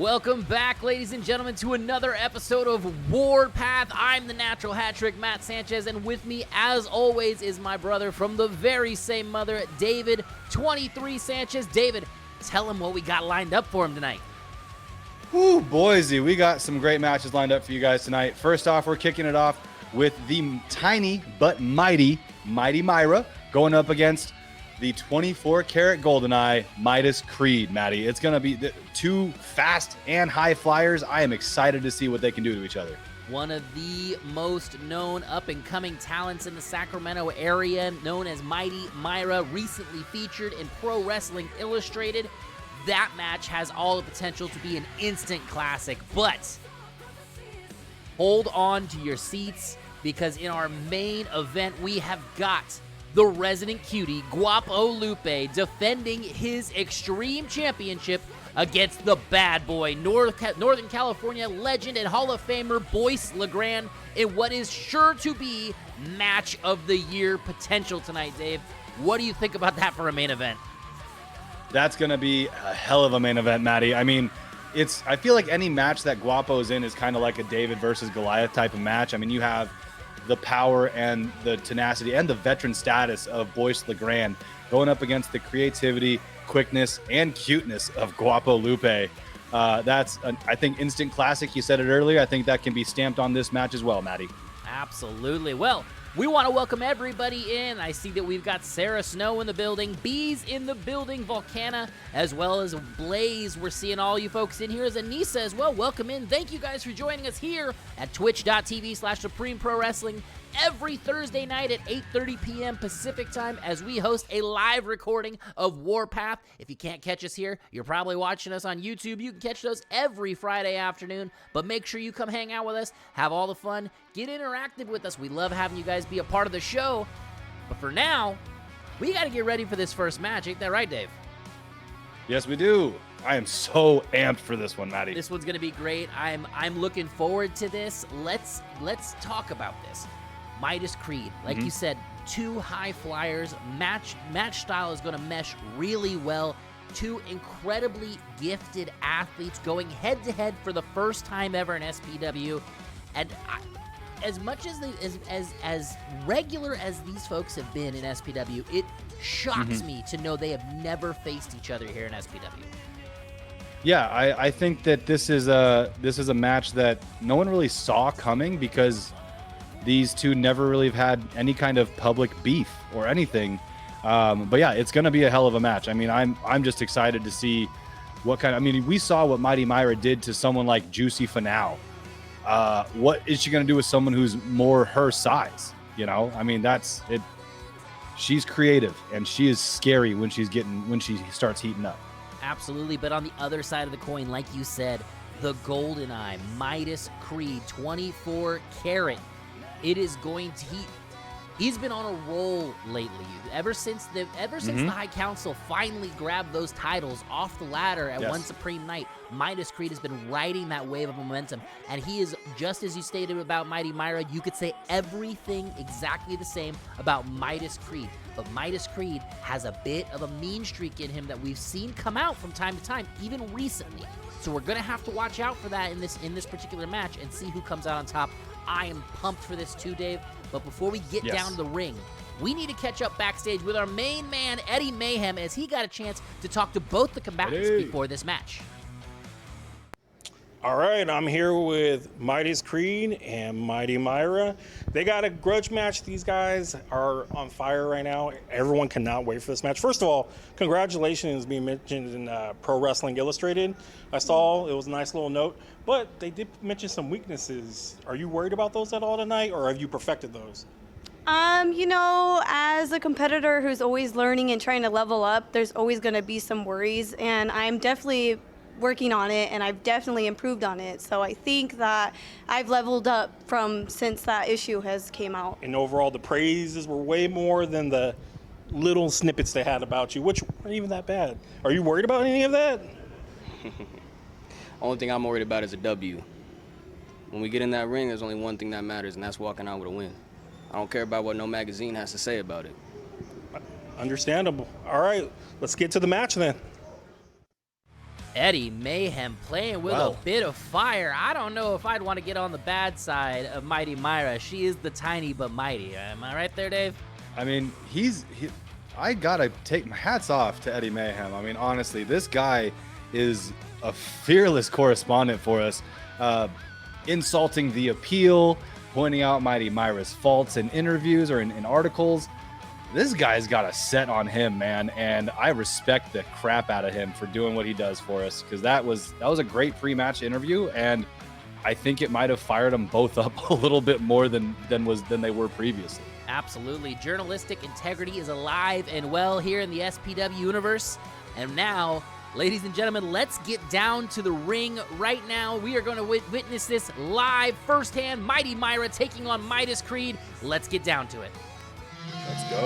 Welcome back, ladies and gentlemen, to another episode of Warpath. I'm the natural hat trick, Matt Sanchez, and with me, as always, is my brother from the very same mother, David, 23 Sanchez. David, tell him what we got lined up for him tonight. Woo, Boise, we got some great matches lined up for you guys tonight. First off, we're kicking it off with the tiny but mighty Mayra going up against the 24 Karat Goldeneye, Midas Kreed, Maddie. It's going to be two fast and high flyers. I am excited to see what they can do to each other. One of the most known up-and-coming talents in the Sacramento area, known as Mighty Mayra, recently featured in Pro Wrestling Illustrated. That match has all the potential to be an instant classic, but hold on to your seats because in our main event, we have got the Resident Cutie, Guapo Lupe, defending his Extreme Championship against the bad boy, Northern California legend and Hall of Famer Boyce LeGrande in what is sure to be match of the year potential tonight, Dave. What do you think about that for a main event? That's going to be a hell of a main event, Maddie. I mean, I feel like any match that Guapo's in is kind of like a David versus Goliath type of match. I mean, you have the power and the tenacity and the veteran status of Boyce LeGrande going up against the creativity, quickness, and cuteness of Guapo Lupe. That's, I think, instant classic. You said it earlier. I think that can be stamped on this match as well, Maddie. Absolutely. Well, we want to welcome everybody in. I see that we've got Sarah Snow in the building, Bees in the building, Volcana, as well as Blaze. We're seeing all you folks in here as Anissa as well. Welcome in. Thank you guys for joining us here at twitch.tv/Supreme Pro Wrestling every Thursday night at 8:30 p.m. Pacific time as we host a live recording of Warpath. If you can't catch us here, you're probably watching us on YouTube. You can catch those every Friday afternoon, but make sure you come hang out with us, have all the fun, get interactive with us. We love having you guys be a part of the show. But for now, we got to get ready for this first match. Ain't that right, Dave? Yes, we do. I am so amped for this one, Maddie. This one's going to be great. I'm looking forward to this. Let's talk about this. Midas Kreed, like you said, two high flyers. Match style is going to mesh really well. Two incredibly gifted athletes going head-to-head for the first time ever in SPW. And as much as regular as these folks have been in SPW, it shocks me to know they have never faced each other here in SPW. Yeah, I think that this is a match that no one really saw coming because these two never really have had any kind of public beef or anything. But yeah, it's going to be a hell of a match. I mean, I'm just excited to see what kind of, I mean, we saw what Mighty Mayra did to someone like Juicy Finau. What is she going to do with someone who's more her size? You know, I mean, that's it. She's creative and she is scary when she starts heating up. Absolutely. But on the other side of the coin, like you said, the Goldeneye, Midas Kreed, 24 Karat. It is going to, he's been on a roll lately. Ever since the High Council finally grabbed those titles off the ladder at One Supreme Night, Midas Kreed has been riding that wave of momentum. And he is, just as you stated about Mighty Mayra, you could say everything exactly the same about Midas Kreed. But Midas Kreed has a bit of a mean streak in him that we've seen come out from time to time, even recently. So we're going to have to watch out for that in this particular match and see who comes out on top. I am pumped for this too, Dave. But before we get down to the ring, we need to catch up backstage with our main man, Eddie Mayhem, as he got a chance to talk to both the combatants before this match. All right, I'm here with Midas Kreed and Mighty Mayra. They got a grudge match. These guys are on fire right now. Everyone cannot wait for this match. First of all, congratulations being mentioned in Pro Wrestling Illustrated. I saw it was a nice little note, but they did mention some weaknesses. Are you worried about those at all tonight, or have you perfected those? You know, as a competitor who's always learning and trying to level up, there's always going to be some worries, and I'm definitely working on it, and I've definitely improved on it. So I think that I've leveled up since that issue has came out. And overall, the praises were way more than the little snippets they had about you, which weren't even that bad. Are you worried about any of that? Only thing I'm worried about is a W. When we get in that ring, there's only one thing that matters, and that's walking out with a win. I don't care about what no magazine has to say about it. Understandable. All right, let's get to the match then. Eddie Mayhem playing with a bit of fire. I don't know if I'd want to get on the bad side of Mighty Mayra. She is the tiny but mighty. Am I right there, Dave? I mean, I gotta take my hats off to Eddie Mayhem. I mean, honestly, this guy is a fearless correspondent for us, insulting the appeal, pointing out Mighty Mayra's faults in interviews or in articles. This guy's got a set on him, man, and I respect the crap out of him for doing what he does for us, because that was a great pre-match interview, and I think it might have fired them both up a little bit more than they were previously. Absolutely. Journalistic integrity is alive and well here in the SPW universe. And now, ladies and gentlemen, let's get down to the ring right now. We are going to witness this live firsthand. Mighty Mayra taking on Midas Kreed. Let's get down to it. Let's go.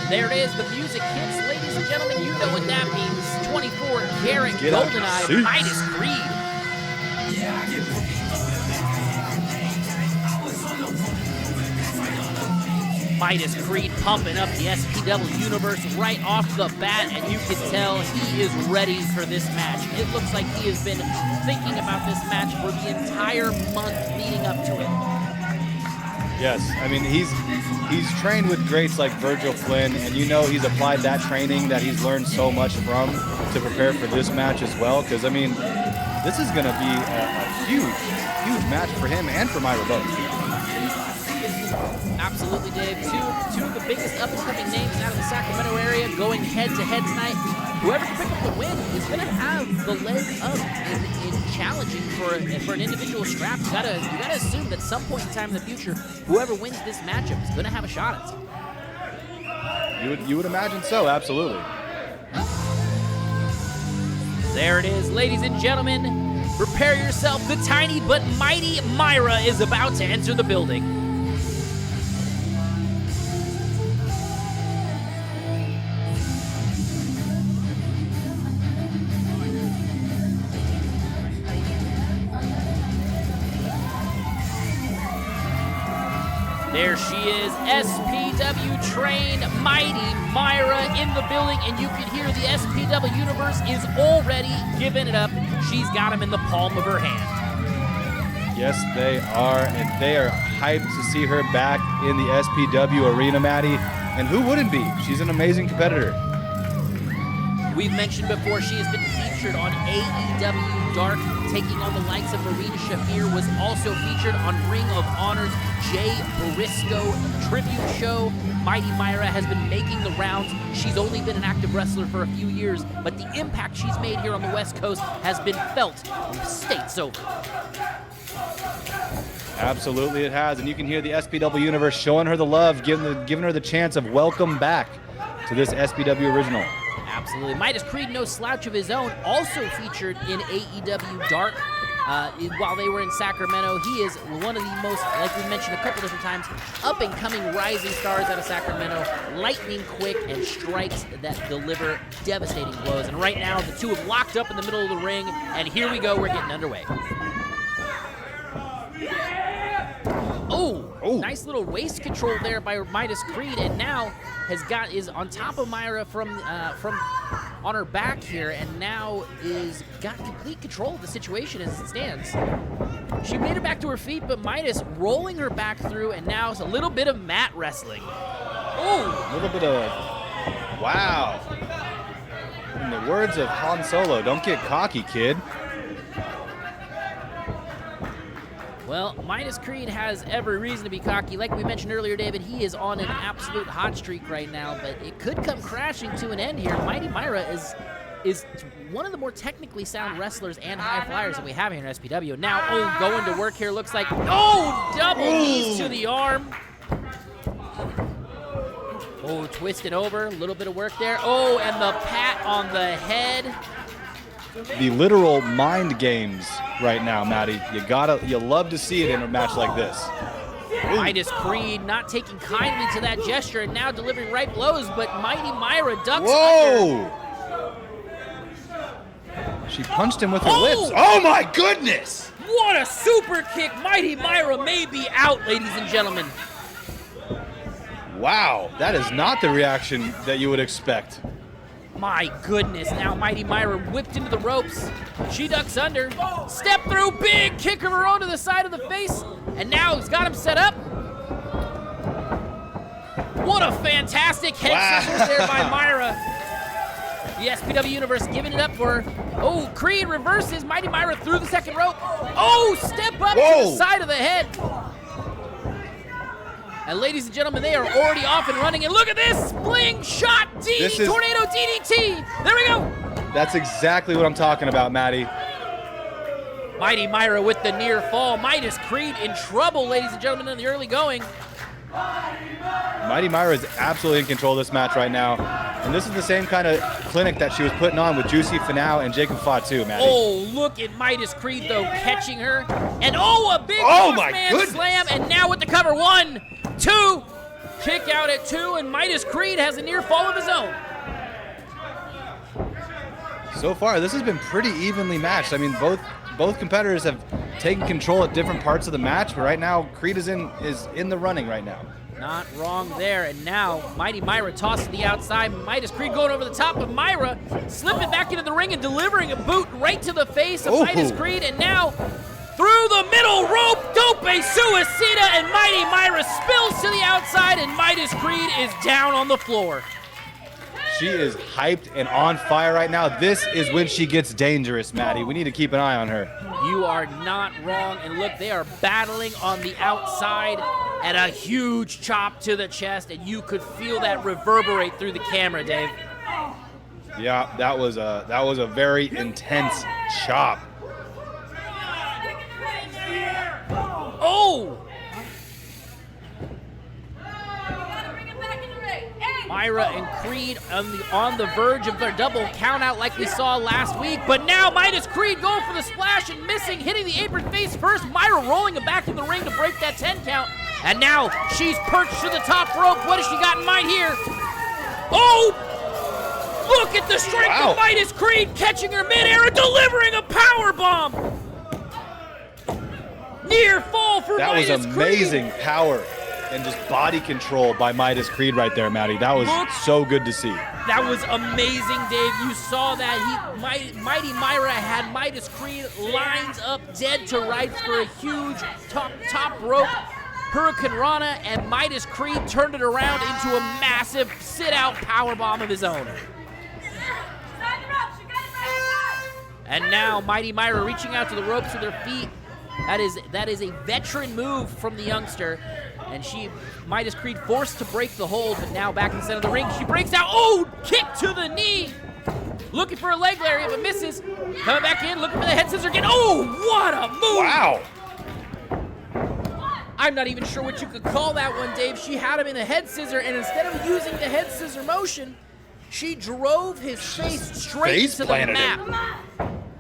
There it is. The music hits. Ladies and gentlemen, you know what that means. 24 Karat Goldeneye, Midas Kreed. Midas Kreed pumping up the SPW universe right off the bat, and you can tell he is ready for this match. It looks like he has been thinking about this match for the entire month leading up to it. Yes, I mean, he's trained with greats like Virgil Flynn, and you know he's applied that training that he's learned so much from to prepare for this match as well, because, I mean, this is going to be a huge match for him and for Mayra both. Absolutely, Dave. Two of the biggest up-and-coming names out of the Sacramento area going head-to-head tonight. Whoever can pick up the win is going to have the leg up in challenging for an individual strap. You gotta assume that some point in time in the future, whoever wins this matchup is going to have a shot at it. You would imagine so, absolutely. There it is, ladies and gentlemen. Prepare yourself. The tiny but mighty Mayra is about to enter the building. There she is, SPW trained Mighty Mayra in the building, and you can hear the SPW universe is already giving it up. She's got him in the palm of her hand. Yes, they are, and they are hyped to see her back in the SPW arena, Maddie. And who wouldn't be? She's an amazing competitor. We've mentioned before she has been featured on AEW Dark, taking on the likes of Marina Shafir, was also featured on Ring of Honor's Jay Briscoe tribute show. Mighty Mayra has been making the rounds. She's only been an active wrestler for a few years, but the impact she's made here on the West Coast has been felt states over. Absolutely it has, and you can hear the SPW universe showing her the love, giving her the chance of welcome back to this SPW original. Absolutely. Midas Kreed, no slouch of his own, also featured in AEW Dark while they were in Sacramento. He is one of the most, like we mentioned a couple different times, up-and-coming rising stars out of Sacramento, lightning quick and strikes that deliver devastating blows. And right now, the two have locked up in the middle of the ring, and here we go, we're getting underway. Oh, nice little waist control there by Midas Kreed, and now is on top of Mayra from on her back here, and now is got complete control of the situation as it stands. She made it back to her feet, but Midas rolling her back through, and now it's a little bit of mat wrestling. Oh, a little bit of wow. In the words of Han Solo, don't get cocky, kid. Well, Midas Kreed has every reason to be cocky. Like we mentioned earlier, David, he is on an absolute hot streak right now, but it could come crashing to an end here. Mighty Mayra is one of the more technically sound wrestlers and high flyers that we have here in SPW. Now, going to work here looks like, double knees to the arm. Twisted over, a little bit of work there. And the pat on the head. The literal mind games right now, Maddie. You love to see it in a match like this. Midas Kreed not taking kindly to that gesture and now delivering right blows, but Mighty Mayra ducks under. She punched him with her lips. Oh my goodness! What a super kick! Mighty Mayra may be out, ladies and gentlemen. Wow, that is not the reaction that you would expect. My goodness, now Mighty Mayra whipped into the ropes. She ducks under, step through, big kick of her own to the side of the face, and now he's got him set up. What a fantastic head scissors there by Mayra. The SPW Universe giving it up for her. Oh, Kreed reverses, Mighty Mayra through the second rope. Oh, step up to the side of the head. And ladies and gentlemen, they are already off and running. And look at this, spling shot, tornado DDT. There we go. That's exactly what I'm talking about, Maddie. Mighty Mayra with the near fall. Midas Kreed in trouble, ladies and gentlemen, in the early going. Mighty Mayra is absolutely in control of this match right now. And this is the same kind of clinic that she was putting on with Juicy Finau and Jacob Fatu, Maddie. Oh, look at Midas Kreed, though, catching her. And a big man slam. And now with the cover, 1, 2, kick out at 2, and Midas Kreed has a near fall of his own. So far, this has been pretty evenly matched. I mean, both competitors have taken control at different parts of the match, but right now, Kreed is in the running right now. Not wrong there, and now Mighty Mayra tosses to the outside. Midas Kreed going over the top of Mayra, slipping back into the ring and delivering a boot right to the face of Midas Kreed, and now through the middle rope, Dope Suicida, and Mighty Mayra spills to the outside, and Midas Kreed is down on the floor. She is hyped and on fire right now. This is when she gets dangerous, Maddie. We need to keep an eye on her. You are not wrong, and look, they are battling on the outside, and a huge chop to the chest, and you could feel that reverberate through the camera, Dave. Yeah, that was a very intense chop. Oh! Mayra and Kreed on the verge of their double countout like we saw last week, but now Midas Kreed going for the splash and missing, hitting the apron face first. Mayra rolling him back in the ring to break that 10 count, and now she's perched to the top rope. What has she got in mind here? Oh! Look at the strength of Midas Kreed, catching her midair and delivering a power bomb. Near fall for Midas Kreed. That was amazing power and just body control by Midas Kreed right there, Maddie. That was so good to see. That was amazing, Dave. You saw that. Mighty Mayra had Midas Kreed lines up dead to rights for a huge top rope Hurricane Rana, and Midas Kreed turned it around into a massive sit-out powerbomb of his own. And now Mighty Mayra reaching out to the ropes with her feet. That is a veteran move from the youngster. And Midas Kreed forced to break the hold, but now back in the center of the ring, she breaks out. Oh, kick to the knee. Looking for a leg lariat, but misses. Coming back in, looking for the head scissor again. Oh, what a move. Wow. I'm not even sure what you could call that one, Dave. She had him in a head scissor, and instead of using the head scissor motion, she drove his face straight to the mat.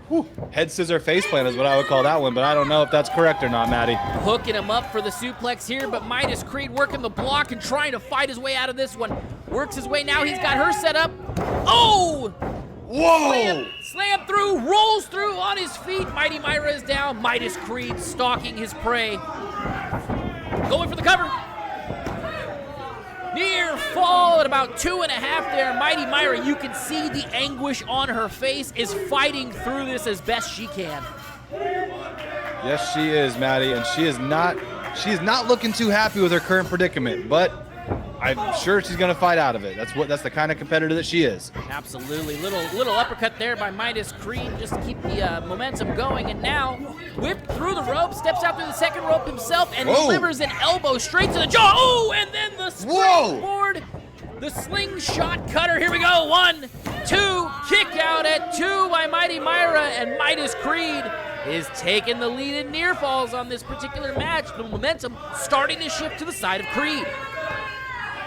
Whew. Head scissor face plant is what I would call that one, but I don't know if that's correct or not, Maddie. Hooking him up for the suplex here, but Midas Kreed working the block and trying to fight his way out of this one. Works his way now. He's got her set up. Oh! Whoa! Slam through, rolls through on his feet. Mighty Mayra is down. Midas Kreed stalking his prey. Going for the cover. Near fall at about 2.5 there. Mighty Mayra, you can see the anguish on her face, is fighting through this as best she can. Yes, she is, Maddie, and she is not looking too happy with her current predicament, but I'm sure she's going to fight out of it. That's the kind of competitor that she is. Absolutely. Little uppercut there by Midas Kreed just to keep the momentum going, and now whipped through the rope, steps out through the second rope himself, and delivers an elbow straight to the jaw. Oh, and then the springboard, the slingshot cutter. Here we go. 1, 2, kick out at 2 by Mighty Mayra, and Midas Kreed is taking the lead in near falls on this particular match. The momentum starting to shift to the side of Kreed.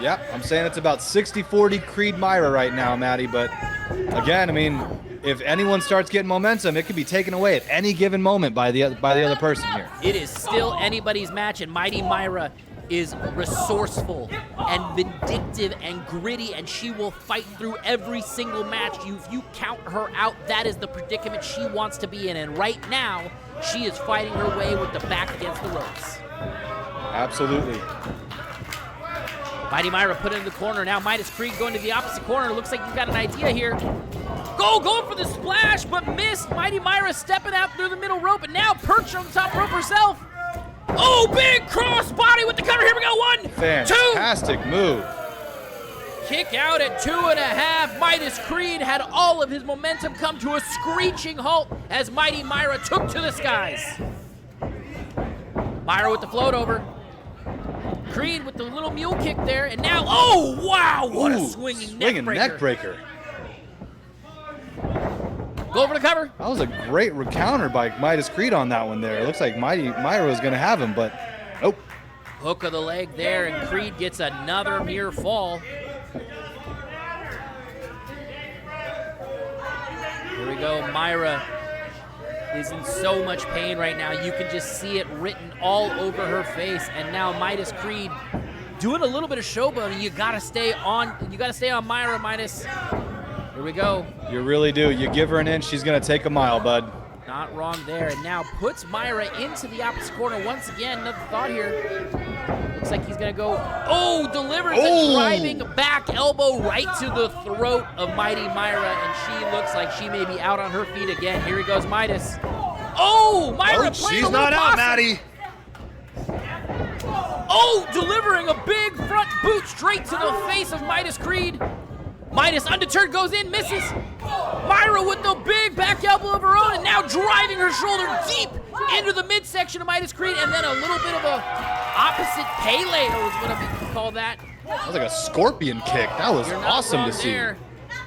Yep, I'm saying it's about 60-40 Kreed Mayra right now, Maddie, but again, I mean, if anyone starts getting momentum, it could be taken away at any given moment by the other person here. It is still anybody's match, and Mighty Mayra is resourceful and vindictive and gritty, and she will fight through every single match. If you count her out, that is the predicament she wants to be in, and right now, she is fighting her way with the back against the ropes. Absolutely. Mighty Mayra put it in the corner. Now Midas Kreed going to the opposite corner. Looks like he's got an idea here. Going for the splash, but missed. Mighty Mayra stepping out through the middle rope, and now perched on the top rope herself. Oh, big cross body with the cover. Here we go. 1, 2. Fantastic move. Kick out at 2.5. Midas Kreed had all of his momentum come to a screeching halt as Mighty Mayra took to the skies. Mayra with the float over. Kreed with the little mule kick there, and now, oh, wow, what a swinging neck breaker. Go over the cover. That was a great counter by Midas Kreed on that one there. It looks like Mighty Mayra was going to have him, but nope. Hook of the leg there, and Kreed gets another near fall. Here we go. Mayra is in so much pain right now. You can just see it written all over her face. And now Midas Kreed doing a little bit of showboating. You gotta stay on. You gotta stay on Mayra, Midas. Here we go. You really do. You give her an inch, she's gonna take a mile, bud. Not wrong there. And now puts Mayra into the opposite corner once again. Another thought here. Looks like he's gonna go. Oh, delivers a driving back elbow right to the throat of Mighty Mayra, and she looks like she may be out on her feet again. Here he goes, Midas. Oh, Mayra playing she's not out, Maddie. Oh, delivering a big front boot straight to the face of Midas Kreed. Midas, undeterred, goes in, misses. Mayra with the big back elbow of her own, and now driving her shoulder deep into the midsection of Midas Kreed, and then a little bit of a opposite Pele, is what I call that. That was like a scorpion kick. That was awesome to see. There.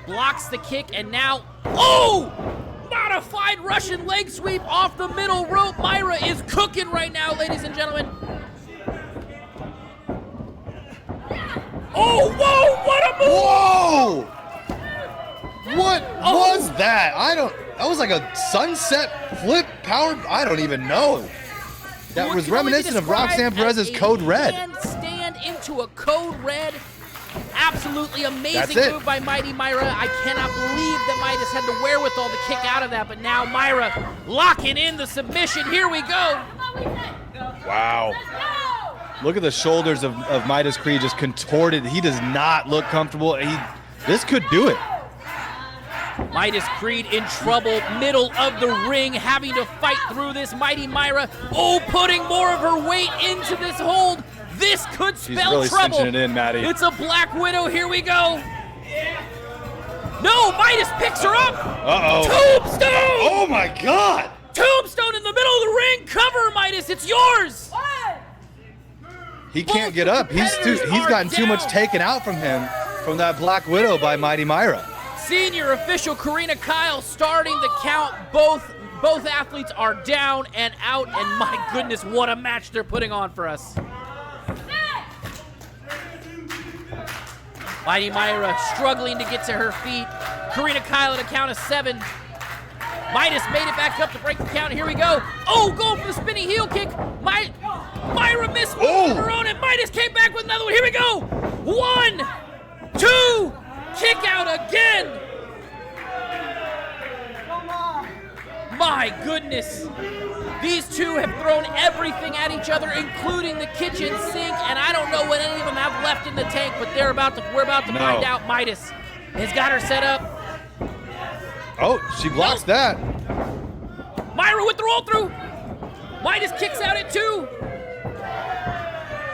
Blocks the kick, and now, oh! Modified Russian leg sweep off the middle rope. Mayra is cooking right now, ladies and gentlemen. Oh, whoa, what a move! Whoa! What was that? That was like a sunset flip power. I don't even know. That was reminiscent of Roxanne Perez's Code Red. Stand into a Code Red. Absolutely amazing move by Mighty Mayra. I cannot believe that Midas had the wherewithal to kick out of that, but now Mayra locking in the submission. Here we go. Wow. Look at the shoulders of Midas Kreed just contorted. He does not look comfortable. This could do it. Midas Kreed in trouble, middle of the ring, having to fight through this. Mighty Mayra, putting more of her weight into this hold. This could spell She's really trouble. cinching it in, Maddie. It's a Black Widow. Here we go. No, Midas picks her up. Uh-oh. Tombstone. Oh, my God. Tombstone in the middle of the ring. Cover, Midas. It's yours. He can't get up. He's gotten too much taken out from him from that Black Widow by Mighty Mayra. Senior official Karina Kyle starting the count. Both athletes are down and out, and my goodness, what a match they're putting on for us. Mighty Mayra struggling to get to her feet. Karina Kyle at a count of 7. Midas made it back up to break the count. Here we go. Oh, going for the spinning heel kick. Mayra missed on her own, and Midas came back with another one. Here we go. 1, 2, kick out again. My goodness. These two have thrown everything at each other, including the kitchen sink, and I don't know what any of them have left in the tank, but we're about to find out. Midas has got her set up. Oh, she blocks that. Mayra with the roll through. Midas kicks out at 2.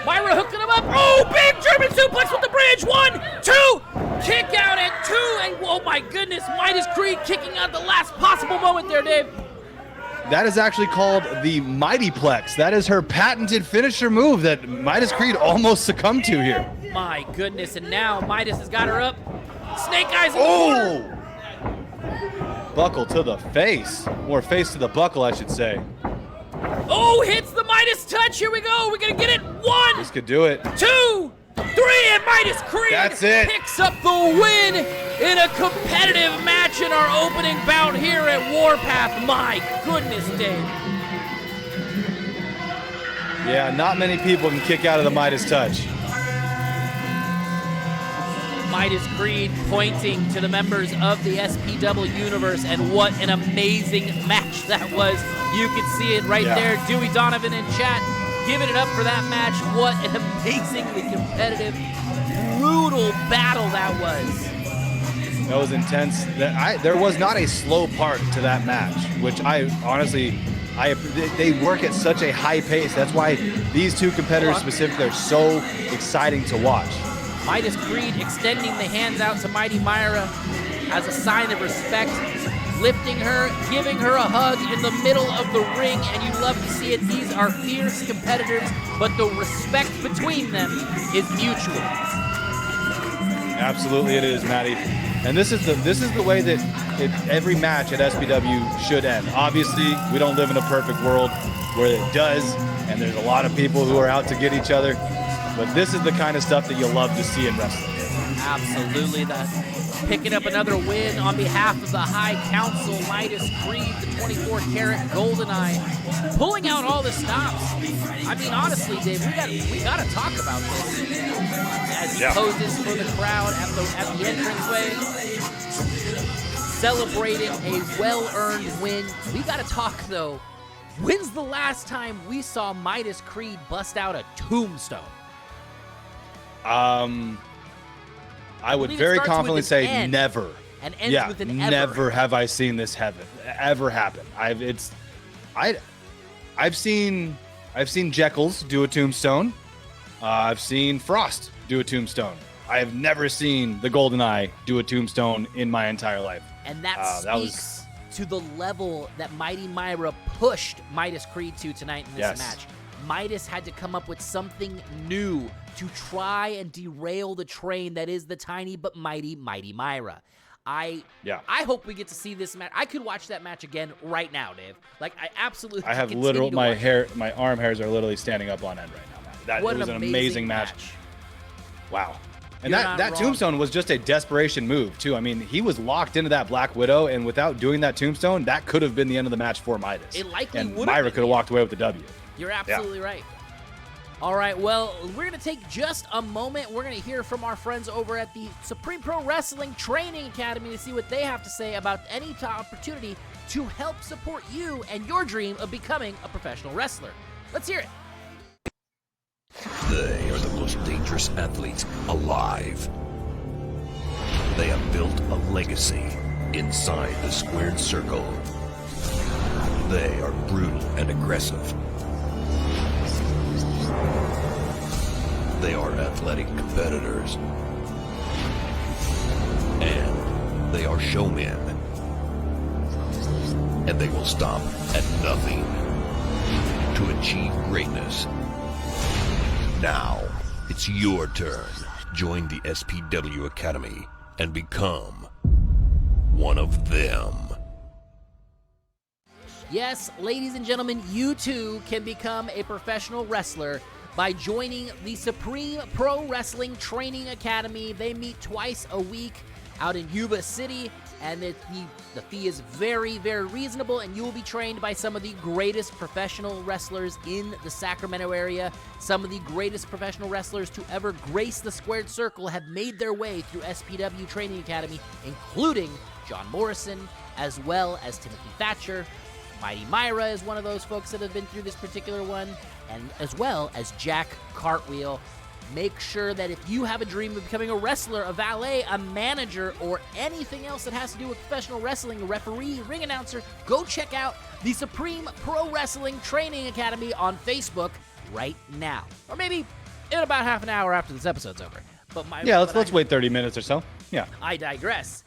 Mayra hooking him up. Oh, big German suplex with the bridge. 1, 2. Kick out at 2. And oh my goodness, Midas Kreed kicking out the last possible moment there, Dave. That is actually called the Mighty Plex. That is her patented finisher move that Midas Kreed almost succumbed to here. My goodness, and now Midas has got her up. Snake eyes in the corner. Buckle to the face. Or face to the buckle, I should say. Oh, hits the Midas touch. Here we go. We're going to get it. 1. This could do it. 2, 3, and Midas Kreed picks up the win in a competitive match in our opening bout here at Warpath. My goodness, Dave. Yeah, not many people can kick out of the Midas touch. Midas Kreed pointing to the members of the SPW universe, and what an amazing match that was. You can see it right there. Dewey Donovan in chat giving it up for that match. What an amazingly competitive, brutal battle that was. That was intense. There was not a slow part to that match, which I honestly, they work at such a high pace. That's why these two competitors specifically are so exciting to watch. Midas Kreed extending the hands out to Mighty Mayra as a sign of respect, lifting her, giving her a hug in the middle of the ring, and you love to see it. These are fierce competitors, but the respect between them is mutual. Absolutely it is, Maddie. And this is the way that every match at SPW should end. Obviously, we don't live in a perfect world where it does, and there's a lot of people who are out to get each other. But this is the kind of stuff that you'll love to see in wrestling. Absolutely. Picking up another win on behalf of the High Council, Midas Kreed, the 24-karat Goldeneye, pulling out all the stops. I mean, honestly, Dave, we got to talk about this. As he poses for the crowd at the entranceway, celebrating a well-earned win. We got to talk, though. When's the last time we saw Midas Kreed bust out a tombstone? I would very confidently say never. And ends with an ever. Never have I seen this ever happen. I've seen Jekyll's do a tombstone. I've seen Frost do a tombstone. I have never seen the Goldeneye do a tombstone in my entire life. And that speaks to the level that Mighty Mayra pushed Midas Kreed to tonight in this match. Midas had to come up with something new to try and derail the train that is the tiny but mighty Mayra. I hope we get to see this match. I could watch that match again right now, Dave. Like, I absolutely. I have literal my arm hairs are literally standing up on end right now. That was an amazing match. Wow. And that tombstone was just a desperation move too. I mean, he was locked into that Black Widow, and without doing that tombstone, that could have been the end of the match for Midas. It likely would have. And Mayra could have walked away with the W. You're absolutely right. All right, well, we're going to take just a moment. We're going to hear from our friends over at the Supreme Pro Wrestling Training Academy to see what they have to say about any opportunity to help support you and your dream of becoming a professional wrestler. Let's hear it. They are the most dangerous athletes alive. They have built a legacy inside the squared circle. They are brutal and aggressive. They are athletic competitors. And they are showmen. And they will stop at nothing to achieve greatness. Now, it's your turn. Join the SPW Academy and become one of them. Yes, ladies and gentlemen, you too can become a professional wrestler by joining the Supreme Pro Wrestling Training Academy. They meet twice a week out in Yuba City, and the fee is very, very reasonable, and you will be trained by some of the greatest professional wrestlers in the Sacramento area. Some of the greatest professional wrestlers to ever grace the squared circle have made their way through SPW Training Academy, including John Morrison, as well as Timothy Thatcher. Mighty Mayra is one of those folks that have been through this particular one, and as well as Jack Cartwheel. Make sure that if you have a dream of becoming a wrestler, a valet, a manager, or anything else that has to do with professional wrestling, a referee, ring announcer, go check out the Supreme Pro Wrestling Training Academy on Facebook right now. Or maybe in about half an hour after this episode's over. But let's wait 30 minutes or so. Yeah. I digress.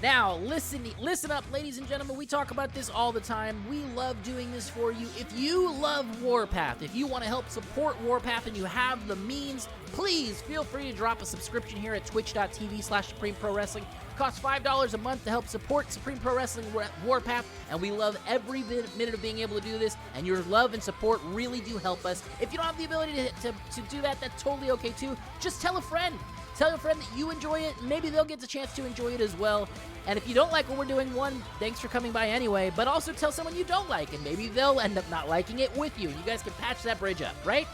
Now, listen up, ladies and gentlemen. We talk about this all the time. We love doing this for you. If you love Warpath, if you want to help support Warpath and you have the means, please feel free to drop a subscription here at twitch.tv/Supreme Pro Wrestling. It costs $5 a month to help support Supreme Pro Wrestling Warpath, and we love every minute of being able to do this, and your love and support really do help us. If you don't have the ability to do that, that's totally okay too. Just tell a friend. Tell a friend that you enjoy it. Maybe they'll get the chance to enjoy it as well. And if you don't like what we're doing, one, thanks for coming by anyway, but also tell someone you don't like, and maybe they'll end up not liking it with you, and you guys can patch that bridge up, right?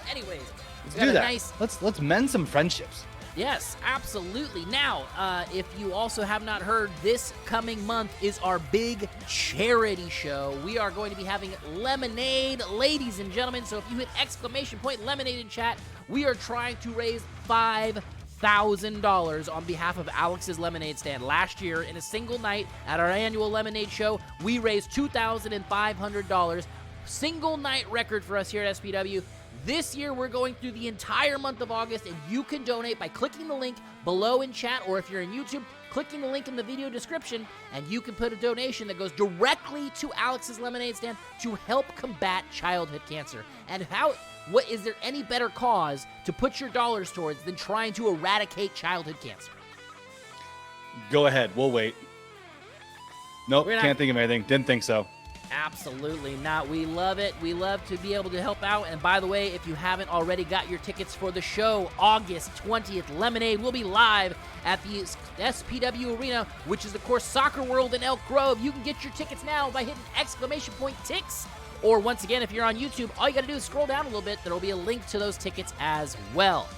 Anyways, let's do that. Let's mend some friendships. Yes, absolutely. Now, if you also have not heard, this coming month is our big charity show. We are going to be having lemonade, ladies and gentlemen. So if you hit !lemonade in chat, we are trying to raise $5,000 on behalf of Alex's Lemonade Stand. Last year, in a single night at our annual lemonade show, we raised $2,500. Single night record for us here at SPW. This year, we're going through the entire month of August, and you can donate by clicking the link below in chat, or if you're in YouTube, clicking the link in the video description, and you can put a donation that goes directly to Alex's Lemonade Stand to help combat childhood cancer. And what is there any better cause to put your dollars towards than trying to eradicate childhood cancer? Go ahead. We'll wait. Nope, can't think of anything. Didn't think so. Absolutely not. We love it. We love to be able to help out. And by the way, if you haven't already got your tickets for the show, August 20th, Lemonade will be live at the SPW Arena, which is, of course, Soccer World in Elk Grove. You can get your tickets now by hitting !TICKS. Or once again, if you're on YouTube, all you got to do is scroll down a little bit. There will be a link to those tickets as well.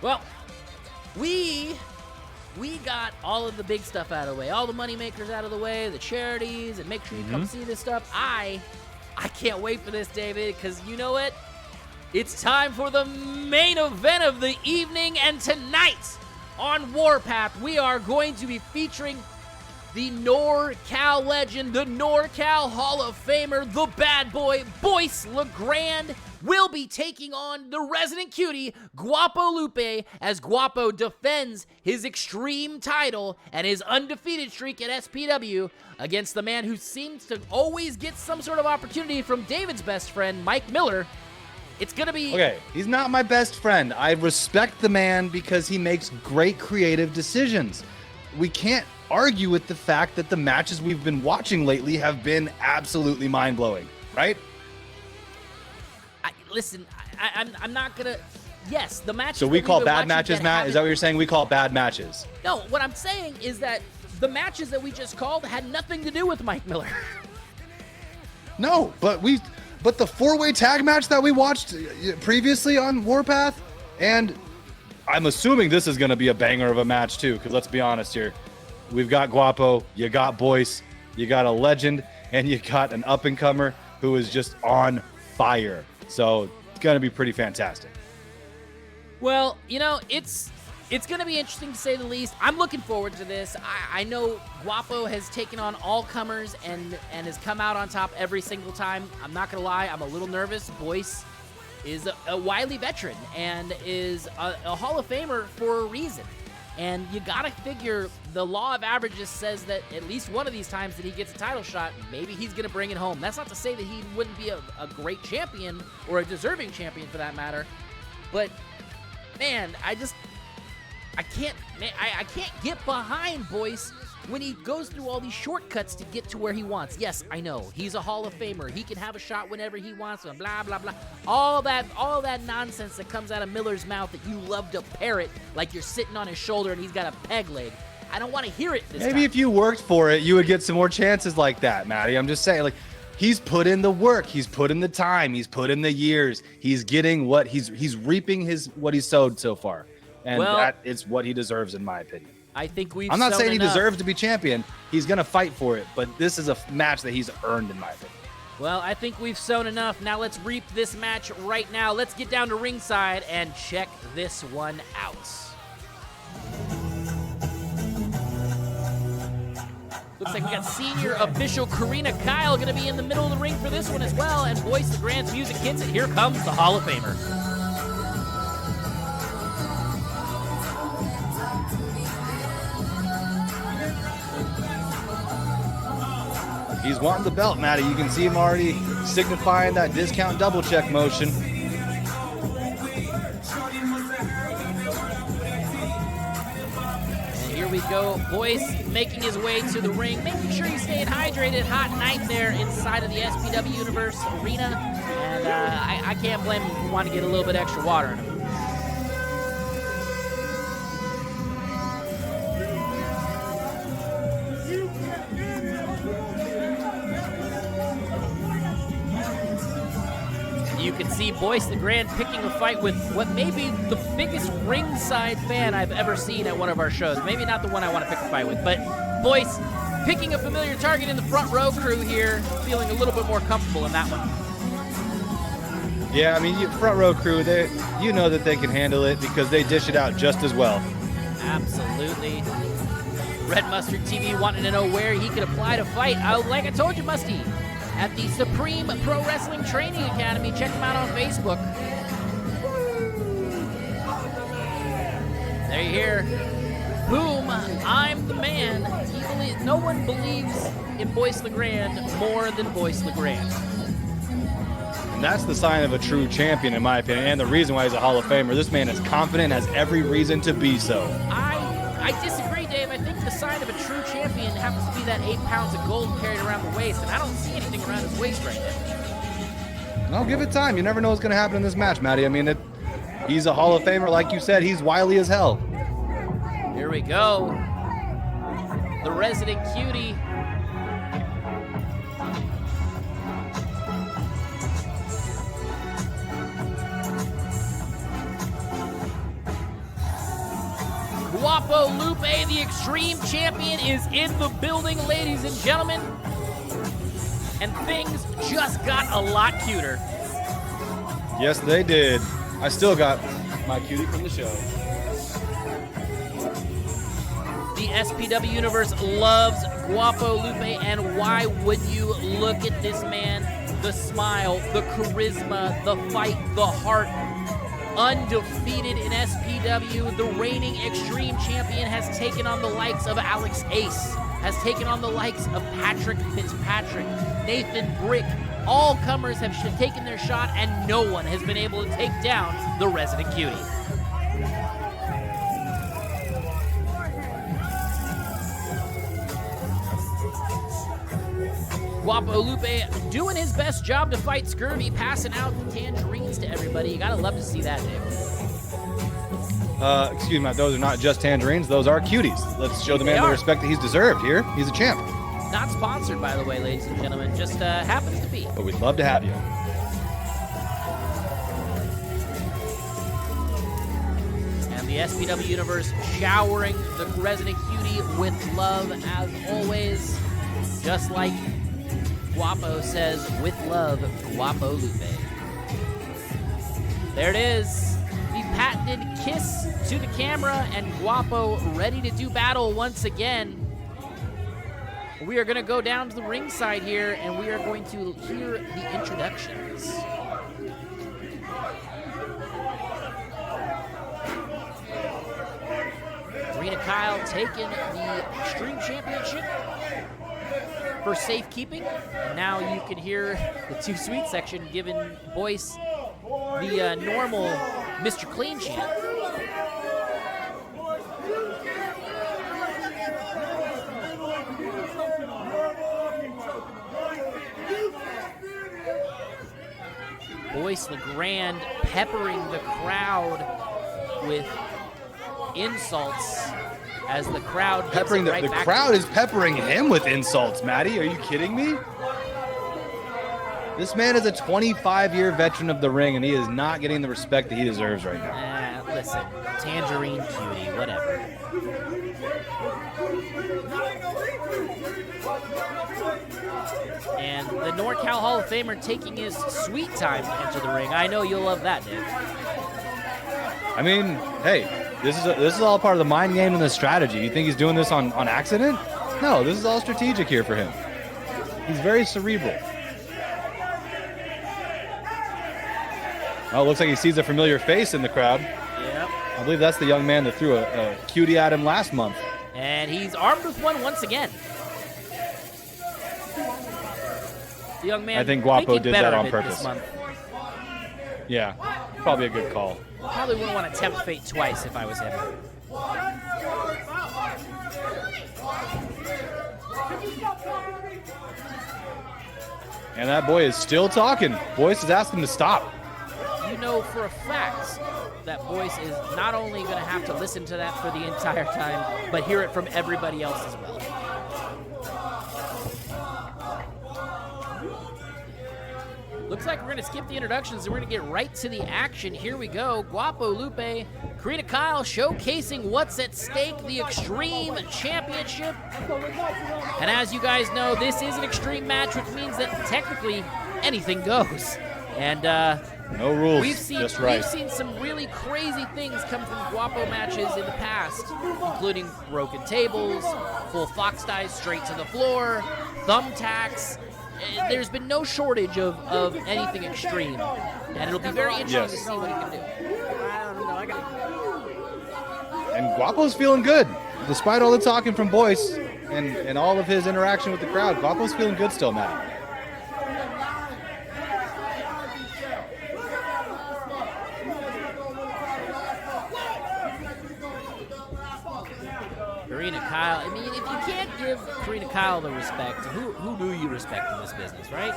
Well, we got all of the big stuff out of the way, all the money makers out of the way, the charities, and make sure you come see this stuff. I can't wait for this, David, because you know what? It's time for the main event of the evening, and tonight on Warpath, we are going to be featuring the NorCal legend, the NorCal Hall of Famer, the bad boy, Boyce LeGrande, will be taking on the Resident Cutie, Guapo Lupe, as Guapo defends his Extreme title and his undefeated streak at SPW against the man who seems to always get some sort of opportunity from David's best friend, Mike Miller. It's going to be... Okay, he's not my best friend. I respect the man because he makes great creative decisions. We can't argue with the fact that the matches we've been watching lately have been absolutely mind-blowing, right? Listen, I'm not going to... Yes, the matches... So we call bad matches, Matt? Is that what you're saying? We call bad matches? No, what I'm saying is that the matches that we just called had nothing to do with Mike Miller. No, but the four-way tag match that we watched previously on Warpath, and I'm assuming this is going to be a banger of a match too, because let's be honest here. We've got Guapo, you got Boyce, you got a legend, and you got an up-and-comer who is just on fire. So it's going to be pretty fantastic. Well, you know, it's going to be interesting to say the least. I'm looking forward to this. I know Guapo has taken on all comers and has come out on top every single time. I'm not going to lie, I'm a little nervous. Boyce is a wily veteran and is a Hall of Famer for a reason. And you got to figure the law of averages says that at least one of these times that he gets a title shot, maybe he's going to bring it home. That's not to say that he wouldn't be a great champion or a deserving champion for that matter. But, man, I can't get behind Boyce when he goes through all these shortcuts to get to where he wants. Yes, I know, he's a Hall of Famer. He can have a shot whenever he wants to, blah, blah, blah. All that nonsense that comes out of Miller's mouth that you love to parrot like you're sitting on his shoulder and he's got a peg leg. I don't want to hear it this time. Maybe if you worked for it, you would get some more chances like that, Matty. I'm just saying, like, he's put in the work. He's put in the time. He's put in the years. He's getting what he's reaping what he's sowed so far. And that is what he deserves, in my opinion. I think I'm not saying he deserves to be champion. He's going to fight for it, but this is a match that he's earned, in my opinion. Well, I think we've sown enough. Now let's reap this match right now. Let's get down to ringside and check this one out. Looks like we got senior official Karina Kyle going to be in the middle of the ring for this one as well. And Boyce LeGrande's music hits it. Here comes the Hall of Famer. He's wanting the belt, Matty. You can see him already signifying that discount double check motion. And here we go. Boyce making his way to the ring, making sure he's staying hydrated. Hot night there inside of the SPW Universe Arena. And I can't blame him for wanting to get a little bit extra water in him. You can see Boyce LeGrande picking a fight with what may be the biggest ringside fan I've ever seen at one of our shows. Maybe not the one I want to pick a fight with, but Boyce picking a familiar target in the front row crew here, feeling a little bit more comfortable in that one. Yeah, I mean, front row crew, you know that they can handle it because they dish it out just as well. Absolutely. Red Mustard TV wanted to know where he could apply to fight. Like I told you, Musty, at the Supreme Pro Wrestling Training Academy. Check him out on Facebook. There you hear, boom, I'm the man. No one believes in Boyce LeGrande more than Boyce LeGrande. And that's the sign of a true champion, in my opinion, and the reason why he's a Hall of Famer. This man is confident, has every reason to be so. I disagree, Dave. I think the sign of a true champion happens to be that 8 pounds of gold carried around the waist, and I don't see anything around his waist right now. No, give it time. You never know what's going to happen in this match, Matty. I mean, he's a Hall of Famer. Like you said, he's wily as hell. Here we go. The Resident Cutie. Guapo Lupe, the Extreme Champion, is in the building, ladies and gentlemen. And things just got a lot cuter. Yes, they did. I still got my cutie from the show. The SPW universe loves Guapo Lupe, and why would you? Look at this man. The smile, the charisma, the fight, the heart. Undefeated in SPW, the reigning Extreme Champion has taken on the likes of Alex Ace, has taken on the likes of Patrick Fitzpatrick, Nathan Brick. All comers have taken their shot, and no one has been able to take down the Resident Cutie. Guapo Lupe doing his best job to fight scurvy, passing out tangerines to everybody. You gotta love to see that, Dave. Excuse me, those are not just tangerines, those are cuties. Let's show the man the respect that he's deserved here. He's a champ. Not sponsored, by the way, ladies and gentlemen, just happens to be. But we'd love to have you. And the SPW universe showering the Resident Cutie with love as always, just like Guapo says, with love, Guapo Lupe. There it is. The patented kiss to the camera, and Guapo ready to do battle once again. We are going to go down to the ringside here, and we are going to hear the introductions. Rena Kyle taking the Extreme Championship for safekeeping. And now you can hear the Too Sweet section giving Boyce the normal Mr. Clean chant. Boyce LeGrande peppering the crowd with insults as the crowd Peppering the crowd is peppering him with insults, Matty. Are you kidding me? This man is a 25-year veteran of the ring, and he is not getting the respect that he deserves right now. Listen, tangerine cutie, whatever. And the NorCal Hall of Famer taking his sweet time to enter the ring. I know you'll love that, Dave. I mean, hey, this is all part of the mind game and the strategy. You think he's doing this on accident? No, this is all strategic here for him. He's very cerebral. Oh, it looks like he sees a familiar face in the crowd. Yep. I believe that's the young man that threw a cutie at him last month. And he's armed with one once again. The young man, I think Guapo did that on purpose. This month. Yeah, probably a good call. Probably wouldn't want to tempt fate twice if I was him. And that boy is still talking. Boyce is asking him to stop. You know for a fact that Boyce is not only going to have to listen to that for the entire time, but hear it from everybody else as well. Looks like we're going to skip the introductions and we're going to get right to the action. Here we go. Guapo Lupe, Karina Kyle showcasing what's at stake, the Extreme Championship. And as you guys know, this is an Extreme match, which means that technically anything goes. And no rules, we've seen some really crazy things come from Guapo matches in the past, including broken tables, full fox dives straight to the floor, thumbtacks. There's been no shortage of anything extreme, and it'll be very interesting to see what he can do. And Guapo's feeling good, despite all the talking from Boyce and all of his interaction with the crowd. Guapo's feeling good still, Matt. Karina Kyle, I mean, if you can't give Karina Kyle the respect, who do you respect in this business, right?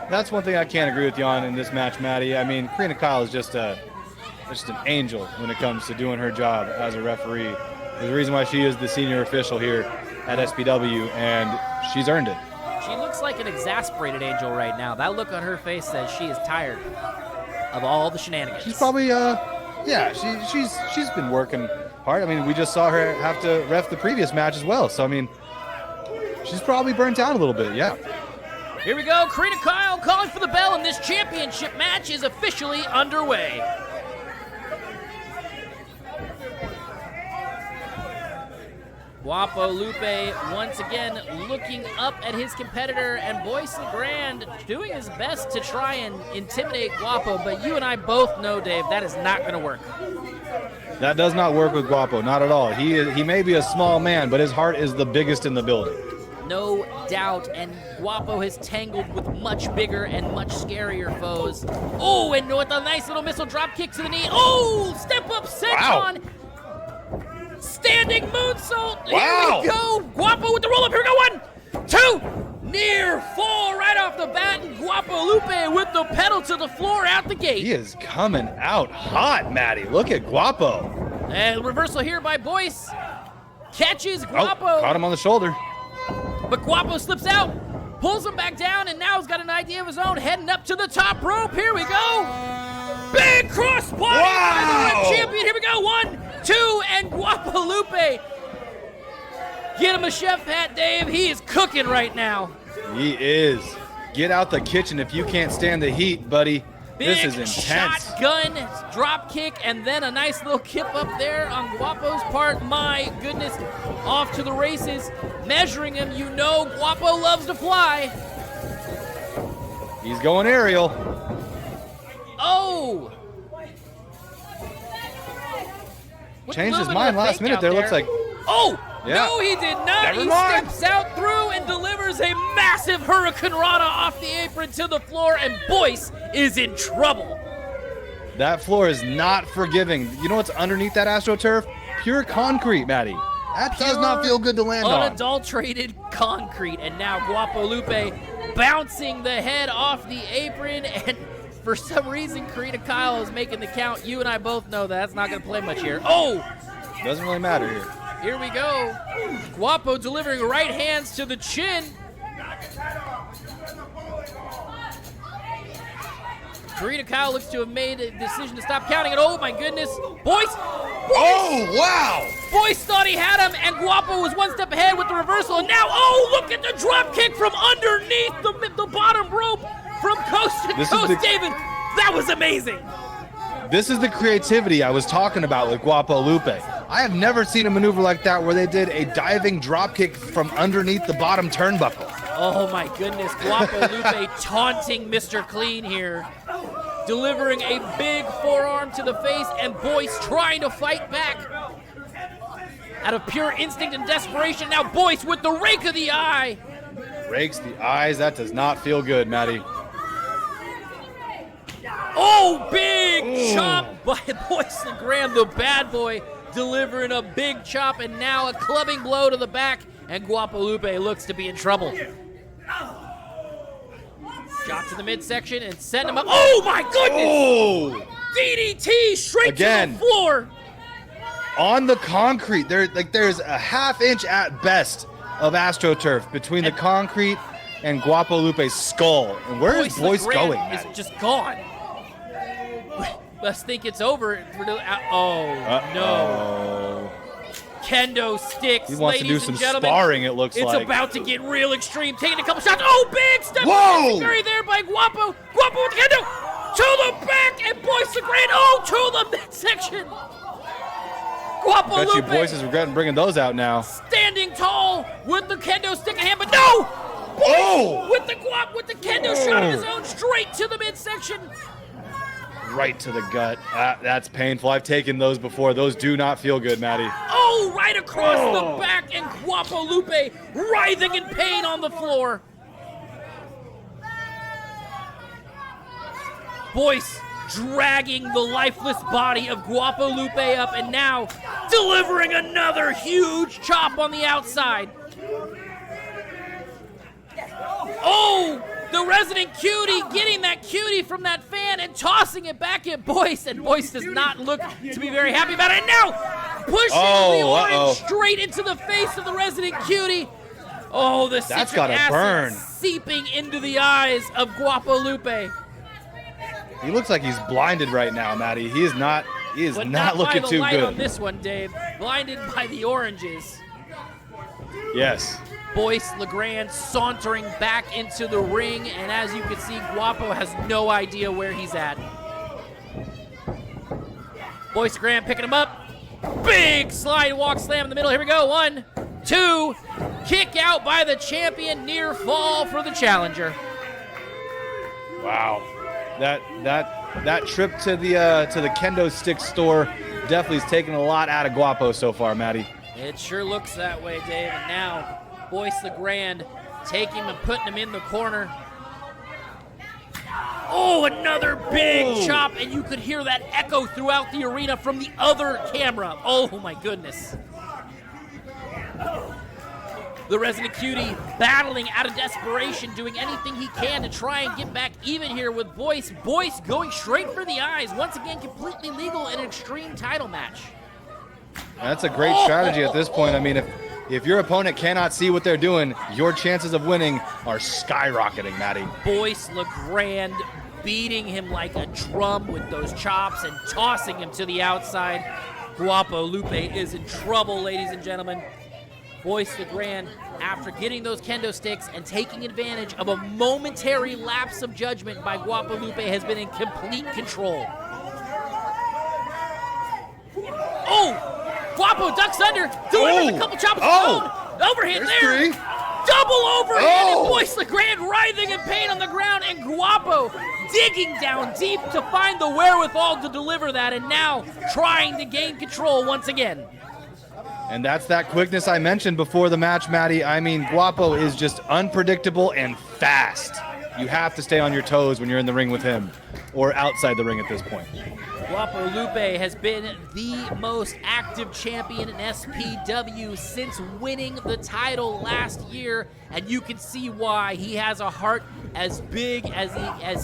That's one thing I can't agree with you on in this match, Matty. I mean, Karina Kyle is just an angel when it comes to doing her job as a referee. There's a reason why she is the senior official here at SPW, and she's earned it. She looks like an exasperated angel right now. That look on her face says she is tired of all the shenanigans. She's probably, she's been working hard. I mean, we just saw her have to ref the previous match as well. So, I mean, she's probably burnt out a little bit, yeah. Here we go. Karina Kyle calling for the bell, and this championship match is officially underway. Guapo Lupe once again looking up at his competitor, and Boyce LeGrande doing his best to try and intimidate Guapo, but you and I both know, Dave, that is not going to work. That does not work with Guapo, not at all. He may be a small man, but his heart is the biggest in the building. No doubt, and Guapo has tangled with much bigger and much scarier foes. Oh, and with a nice little missile drop kick to the knee. Oh, step up senton. Wow. Standing moonsault. Wow. Here we go. Guapo with the roll up. Here we go. 1, 2. Near fall right off the bat, and Guapo Lupe with the pedal to the floor out the gate. He is coming out hot, Matty. Look at Guapo. And reversal here by Boyce. Catches Guapo. Oh, caught him on the shoulder. But Guapo slips out, pulls him back down, and now he's got an idea of his own, heading up to the top rope. Here we go. Big cross body by the Red Champion. Here we go. 1, 2, and Guapo Lupe. Get him a chef hat, Dave. He is cooking right now. He is. Get out the kitchen if you can't stand the heat, buddy. This is intense. Shotgun drop kick, and then a nice little kip up there on Guapo's part. My goodness, off to the races. Measuring him, you know Guapo loves to fly. He's going aerial. Oh! Changed his mind last minute there. Looks like. Oh! Yeah. No, he did not. Never He mind. steps out through and delivers a massive Hurricane Rana off the apron to the floor, and Boyce is in trouble. That floor is not forgiving. You know what's underneath that AstroTurf? Pure concrete, Matty. That does not feel good to land on. Unadulterated concrete, and now Guapo Lupe bouncing the head off the apron, and for some reason, Karina Kyle is making the count. You and I both know that's not going to play much here. Oh! Doesn't really matter here. Here we go. Guapo delivering right hands to the chin. Karina Kyle looks to have made a decision to stop counting it. Oh my goodness. Boyce! Oh, wow! Boyce thought he had him, and Guapo was one step ahead with the reversal. And now, oh, look at the drop kick from underneath the bottom rope from coast to coast, David. That was amazing. This is the creativity I was talking about with Guapo Lupe. I have never seen a maneuver like that where they did a diving drop kick from underneath the bottom turnbuckle. Oh my goodness, Guapo Lupe taunting Mr. Clean here. Delivering a big forearm to the face, and Boyce trying to fight back. Out of pure instinct and desperation, now Boyce with the rake of the eye. Rakes the eyes, that does not feel good, Matty. Oh, big chop by Boyce LeGrande, the bad boy, delivering a big chop, and now a clubbing blow to the back, and Guapo Lupe looks to be in trouble. Shot to the midsection and send him up. Oh, my goodness! Oh! DDT straight Again. to the floor. On the concrete, there's a half inch at best of AstroTurf between the concrete and Guapo Lupe's skull. And where is Boyce LeGrande going, is Maddie? just gone. Must think it's over. No. Kendo sticks, He wants to do ladies some and gentlemen. sparring, it looks it's like. about to get real extreme. Taking a couple shots. Oh, big step. Whoa! Very there by Guapo. Guapo with the kendo. To the back, and Boyce LeGrande. Oh, to the midsection. Guapo Bet you Lupe Boyce is regretting bringing those out now. standing tall with the kendo stick in hand, but no! Boyce Oh! with the kendo shot of his own straight to the midsection. Right to the gut. That's painful. I've taken those before. Those do not feel good, Maddie. Oh, right across the back, and Guapo Lupe writhing in pain on the floor. Boyce dragging the lifeless body of Guapo Lupe up, and now delivering another huge chop on the outside. Oh, the Resident Cutie getting that cutie from that fan and tossing it back at Boyce, and Boyce does not look to be very happy about it. And now pushing the orange straight into the face of the Resident Cutie. Oh, the That's citric gotta acid burn. seeping into the eyes of Guapo Lupe. He looks like he's blinded right now, Maddie. He is not But not by looking the too light good. on this one, Dave. Blinded by the oranges. Yes. Boyce LeGrande sauntering back into the ring, and as you can see, Guapo has no idea where he's at. Boyce LeGrande picking him up. Big slide walk slam in the middle. Here we go. 1, 2. Kick out by the champion. Near fall for the challenger. Wow. That trip to the kendo stick store definitely has taken a lot out of Guapo so far, Maddie. It sure looks that way, Dave. And now Boyce LeGrande taking him and putting him in the corner. Oh, another big chop, and you could hear that echo throughout the arena from the other camera. Oh my goodness. The Resident Cutie battling out of desperation, doing anything he can to try and get back even here with Boyce. Boyce going straight for the eyes. Once again, completely legal in an extreme title match. That's a great strategy at this point. I mean, if your opponent cannot see what they're doing, your chances of winning are skyrocketing, Maddie. Boyce LeGrande beating him like a drum with those chops and tossing him to the outside. Guapo Lupe is in trouble, ladies and gentlemen. Boyce LeGrande, after getting those kendo sticks and taking advantage of a momentary lapse of judgment by Guapo Lupe, has been in complete control. Oh! Guapo ducks under, delivers a couple chops of overhand there. Three. Double overhand, and Boyce LeGrande writhing in pain on the ground, and Guapo digging down deep to find the wherewithal to deliver that, and now trying to gain control once again. And that's that quickness I mentioned before the match, Maddie. I mean, Guapo is just unpredictable and fast. You have to stay on your toes when you're in the ring with him, or outside the ring at this point. Guapo Lupe has been the most active champion in SPW since winning the title last year, and you can see why. He has a heart as big as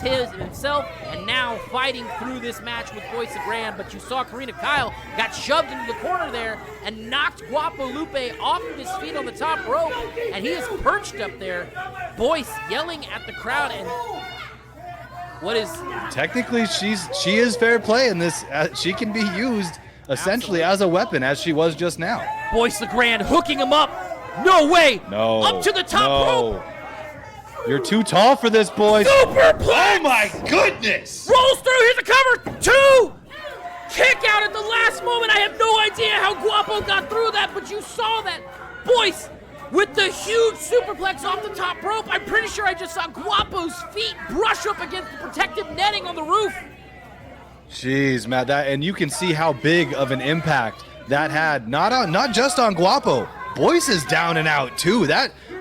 his himself, and now fighting through this match with Boyce LeGrande. But you saw Karina Kyle got shoved into the corner there and knocked Guapo Lupe off of his feet on the top rope, and he is perched up there. Boyce yelling at the crowd, and what is... Technically, she is fair play in this. She can be used essentially as a weapon, as she was just now. Boyce LeGrande hooking him up. No way. No. Up to the top rope. You're too tall for this, boy. Superplex. Oh my goodness. Rolls through. Here's the cover. 2. Kick out at the last moment. I have no idea how Guapo got through that, but you saw that. Boyce with the huge superplex off the top rope. I'm pretty sure I just saw Guapo's feet brush up against the protective netting on the roof. Jeez, Matt, and you can see how big of an impact that had, not just on Guapo. Boyce is down and out too.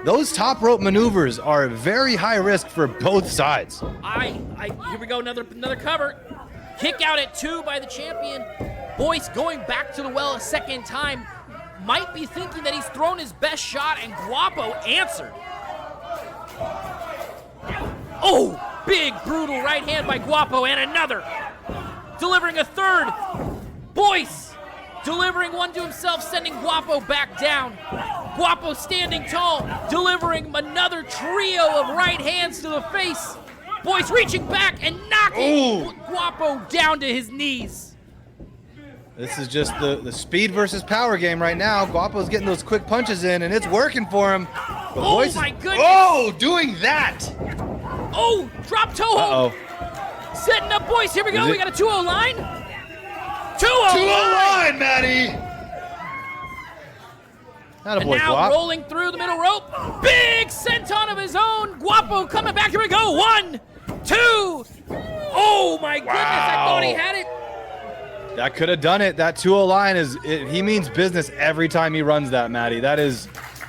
Those top rope maneuvers are very high risk for both sides. Here we go, another cover. Kick out at 2 by the champion. Boyce going back to the well a second time. Might be thinking that he's thrown his best shot, and Guapo answered. Oh, big, brutal right hand by Guapo, and another. Delivering a third. Boyce delivering one to himself, sending Guapo back down. Guapo standing tall, delivering another trio of right hands to the face. Boyce reaching back and knocking Guapo down to his knees. This is just the speed versus power game right now. Guapo's getting those quick punches in, and it's working for him. But Boyce my goodness. Oh, doing that. Oh, drop toe hold. Setting up Boyce. Here we go. We got a 2-0 line. 2-0 line, Matty. And now rolling through the middle rope. Big senton of his own. Guapo coming back. Here we go. 1, 2. Oh, my goodness. I thought he had it. That could have done it. That 2-0 line he means business every time he runs that, Matty. That is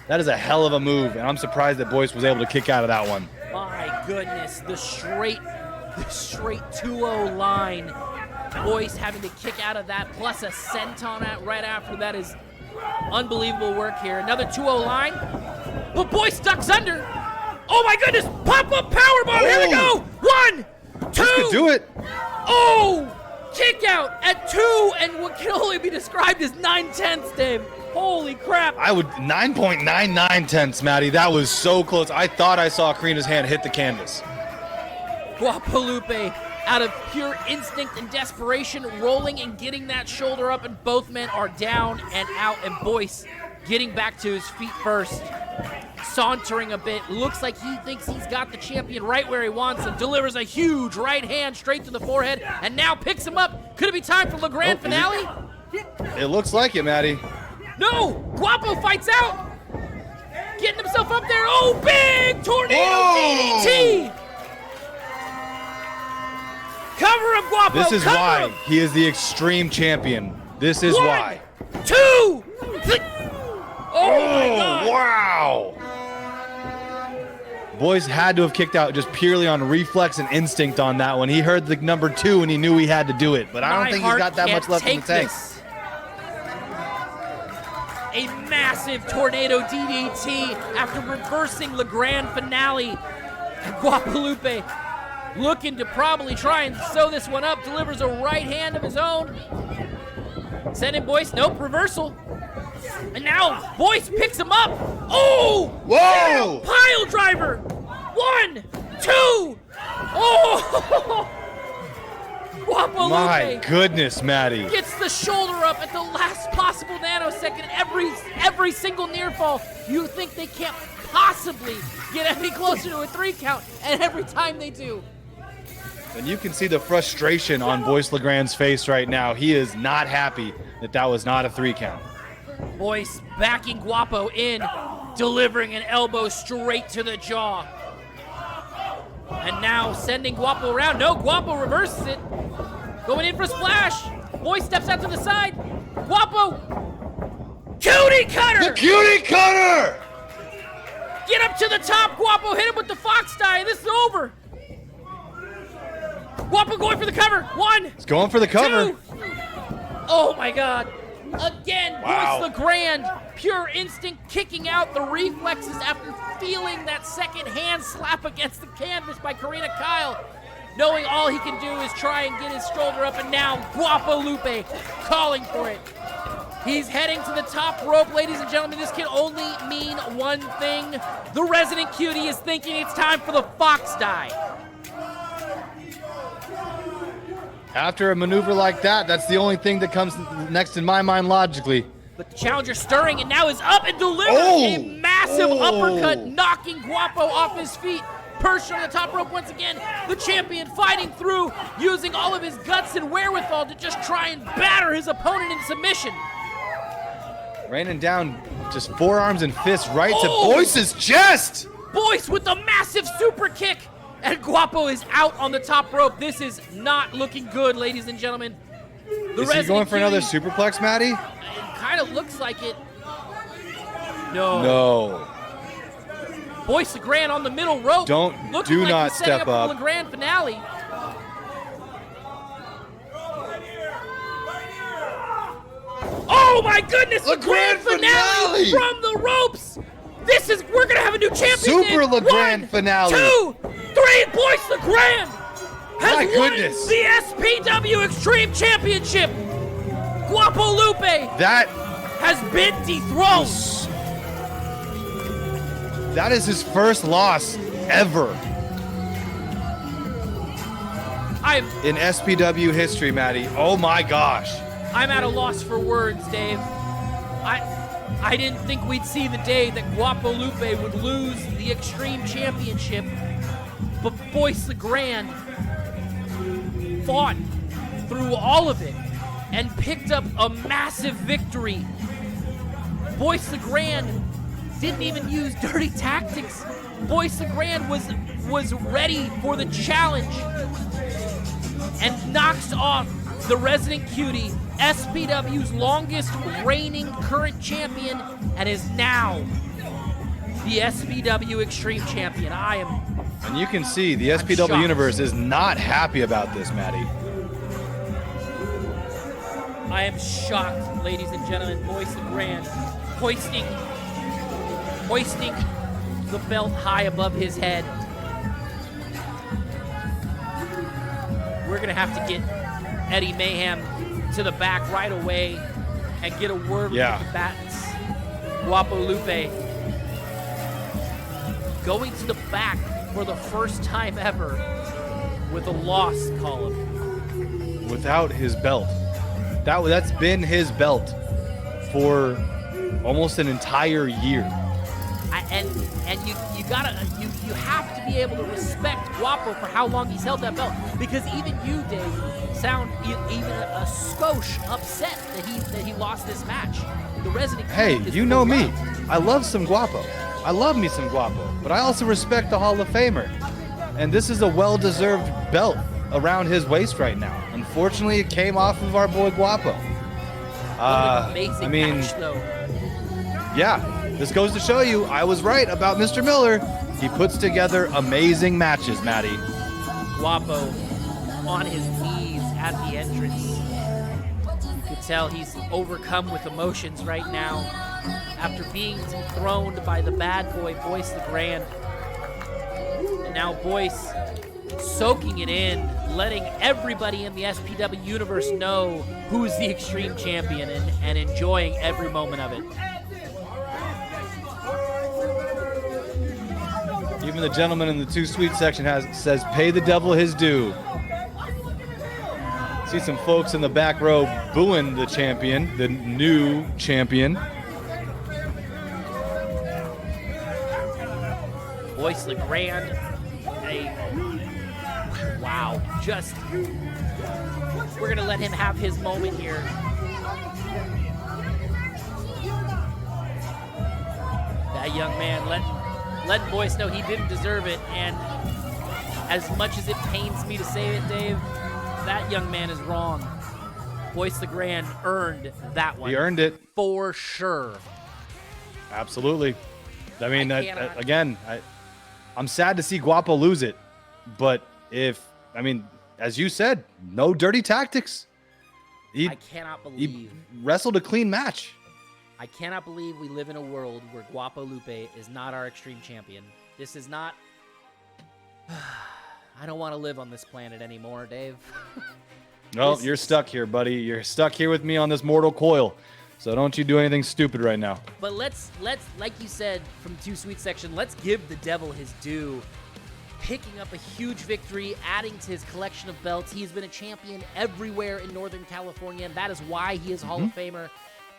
a hell of a move, and I'm surprised that Boyce was able to kick out of that one. My goodness, the straight 2-0 line. Boyce having to kick out of that, plus a senton right after that is unbelievable work here. Another 2-0 line, but Boyce ducks under. Oh my goodness, pop-up powerbomb. Here we go. 1, 2. This could do it. Oh, kick out at 2 and what can only be described as 9/10, Dave. Holy crap. 9.99 tenths, Matty. That was so close. I thought I saw Karina's hand hit the canvas. Guapo Lupe, out of pure instinct and desperation, rolling and getting that shoulder up, and both men are down and out, and Boyce getting back to his feet first. Sauntering a bit, looks like he thinks he's got the champion right where he wants him, delivers a huge right hand straight to the forehead, and now picks him up. Could it be time for LeGrande finale? It looks like it, Matty. No, Guapo fights out. Getting himself up there. Oh, big tornado DDT. Cover him, Guapo. This is why him. he is the extreme champion. This is 1, why. 2, 3. Oh my God. Wow. Boyce had to have kicked out just purely on reflex and instinct on that one. He heard the number 2 and he knew he had to do it, but I don't think he's got that much left in the tank. A massive tornado DDT after reversing LeGrande finale. Guapo Lupe looking to probably try and sew this one up, delivers a right hand of his own. Sending Boyce, nope, reversal. And now Boyce picks him up. Oh! Whoa! Pile driver. 1, 2. Oh! Guapo Lupe. My goodness, Matty. Gets the shoulder up at the last possible nanosecond. Every single near fall. You think they can't possibly get any closer to a 3 count, and every time they do. And you can see the frustration on Boyce LeGrande's face right now. He is not happy that was not a 3 count. Boyce backing Guapo in, delivering an elbow straight to the jaw. And now sending Guapo around. No, Guapo reverses it. Going in for a splash. Boyce steps out to the side. Guapo. Cutie cutter. The cutie cutter. Get up to the top. Guapo hit him with the fox die. This is over. Guapo going for the cover. 1. He's going for the cover. 2. Oh my God. Again, Wow. Boyce LeGrande, pure instinct, kicking out the reflexes after feeling that second hand slap against the canvas by Karina Kyle. Knowing all he can do is try and get his shoulder up, and now Guapo Lupe calling for it. He's heading to the top rope, ladies and gentlemen. This can only mean one thing. The Resident Cutie is thinking it's time for the fox die. After a maneuver like that, that's the only thing that comes next in my mind logically. But the challenger stirring and now is up and delivers a massive uppercut, knocking Guapo off his feet. Perched on the top rope once again. The champion fighting through, using all of his guts and wherewithal to just try and batter his opponent in submission. Raining down just forearms and fists right to Boyce's chest. Boyce with a massive super kick. And Guapo is out on the top rope. This is not looking good, ladies and gentlemen. Is he going for another superplex, Matty? It kind of looks like it. No. No. Boyce LeGrande on the middle rope. Do not not he's setting step up. up. For LeGrande finale. Oh my goodness! LeGrande finale from the ropes. We're gonna have a new champion. Super LeGrande 1, finale. 2, 3. Boyce LeGrande has My won goodness. the SPW Extreme That is his first loss ever in SPW history, Maddie. Oh my gosh. I'm at a loss for words, Dave. I didn't think we'd see the day that Guapo Lupe would lose the Extreme Championship, but Boyce LeGrande fought through all of it and picked up a massive victory. Boyce LeGrande didn't even use dirty tactics. Boyce LeGrande was ready for the challenge and knocks off the Resident Cutie, SPW's longest reigning current champion, and is now the SPW Extreme Champion. And you can see the SPW shocked. universe is not happy about this, Maddie. I am shocked, ladies and gentlemen. Boyce LeGrande hoisting the belt high above his head. We're gonna have to get Eddie Mayhem to the back right away and get a word with the combatants. Guapo Lupe going to the back for the first time ever with a loss column. Without his belt. That's been his belt for almost an entire year. And you have to be able to respect Guapo for how long he's held that belt, because even you, Dave, sound even a skosh upset that he lost this match. The Resident Hey, Cutie is you know me. beloved. I love some Guapo. I love me some Guapo, but I also respect the Hall of Famer. And this is a well-deserved belt around his waist right now. Unfortunately, it came off of our boy Guapo. What an amazing match, though. Yeah, this goes to show you I was right about Mr. Miller. He puts together amazing matches, Maddie. Guapo on his knees at the entrance. You could tell he's overcome with emotions right now after being dethroned by the bad boy, Boyce LeGrande. And now Boyce soaking it in, letting everybody in the SPW universe know who's the Extreme Champion and enjoying every moment of it. Even the gentleman in the Too Sweet section says, pay the devil his due. See some folks in the back row booing the champion, the new champion. Boyce LeGrande, wow, we're gonna let him have his moment here. That young man let Boyce know he didn't deserve it, and as much as it pains me to say it, Dave, that young man is wrong. Boyce LeGrande earned that one. He earned it. For sure. Absolutely. I mean, I'm sad to see Guapo lose it, but as you said, no dirty tactics. I cannot believe. He wrestled a clean match. I cannot believe we live in a world where Guapo Lupe is not our Extreme Champion. This is not... I don't want to live on this planet anymore, Dave. No, you're stuck here, buddy. You're stuck here with me on this mortal coil. So don't you do anything stupid right now. But let's like you said from Too Sweet section, let's give the devil his due. Picking up a huge victory, adding to his collection of belts. He's been a champion everywhere in Northern California, and that is why he is Hall of Famer.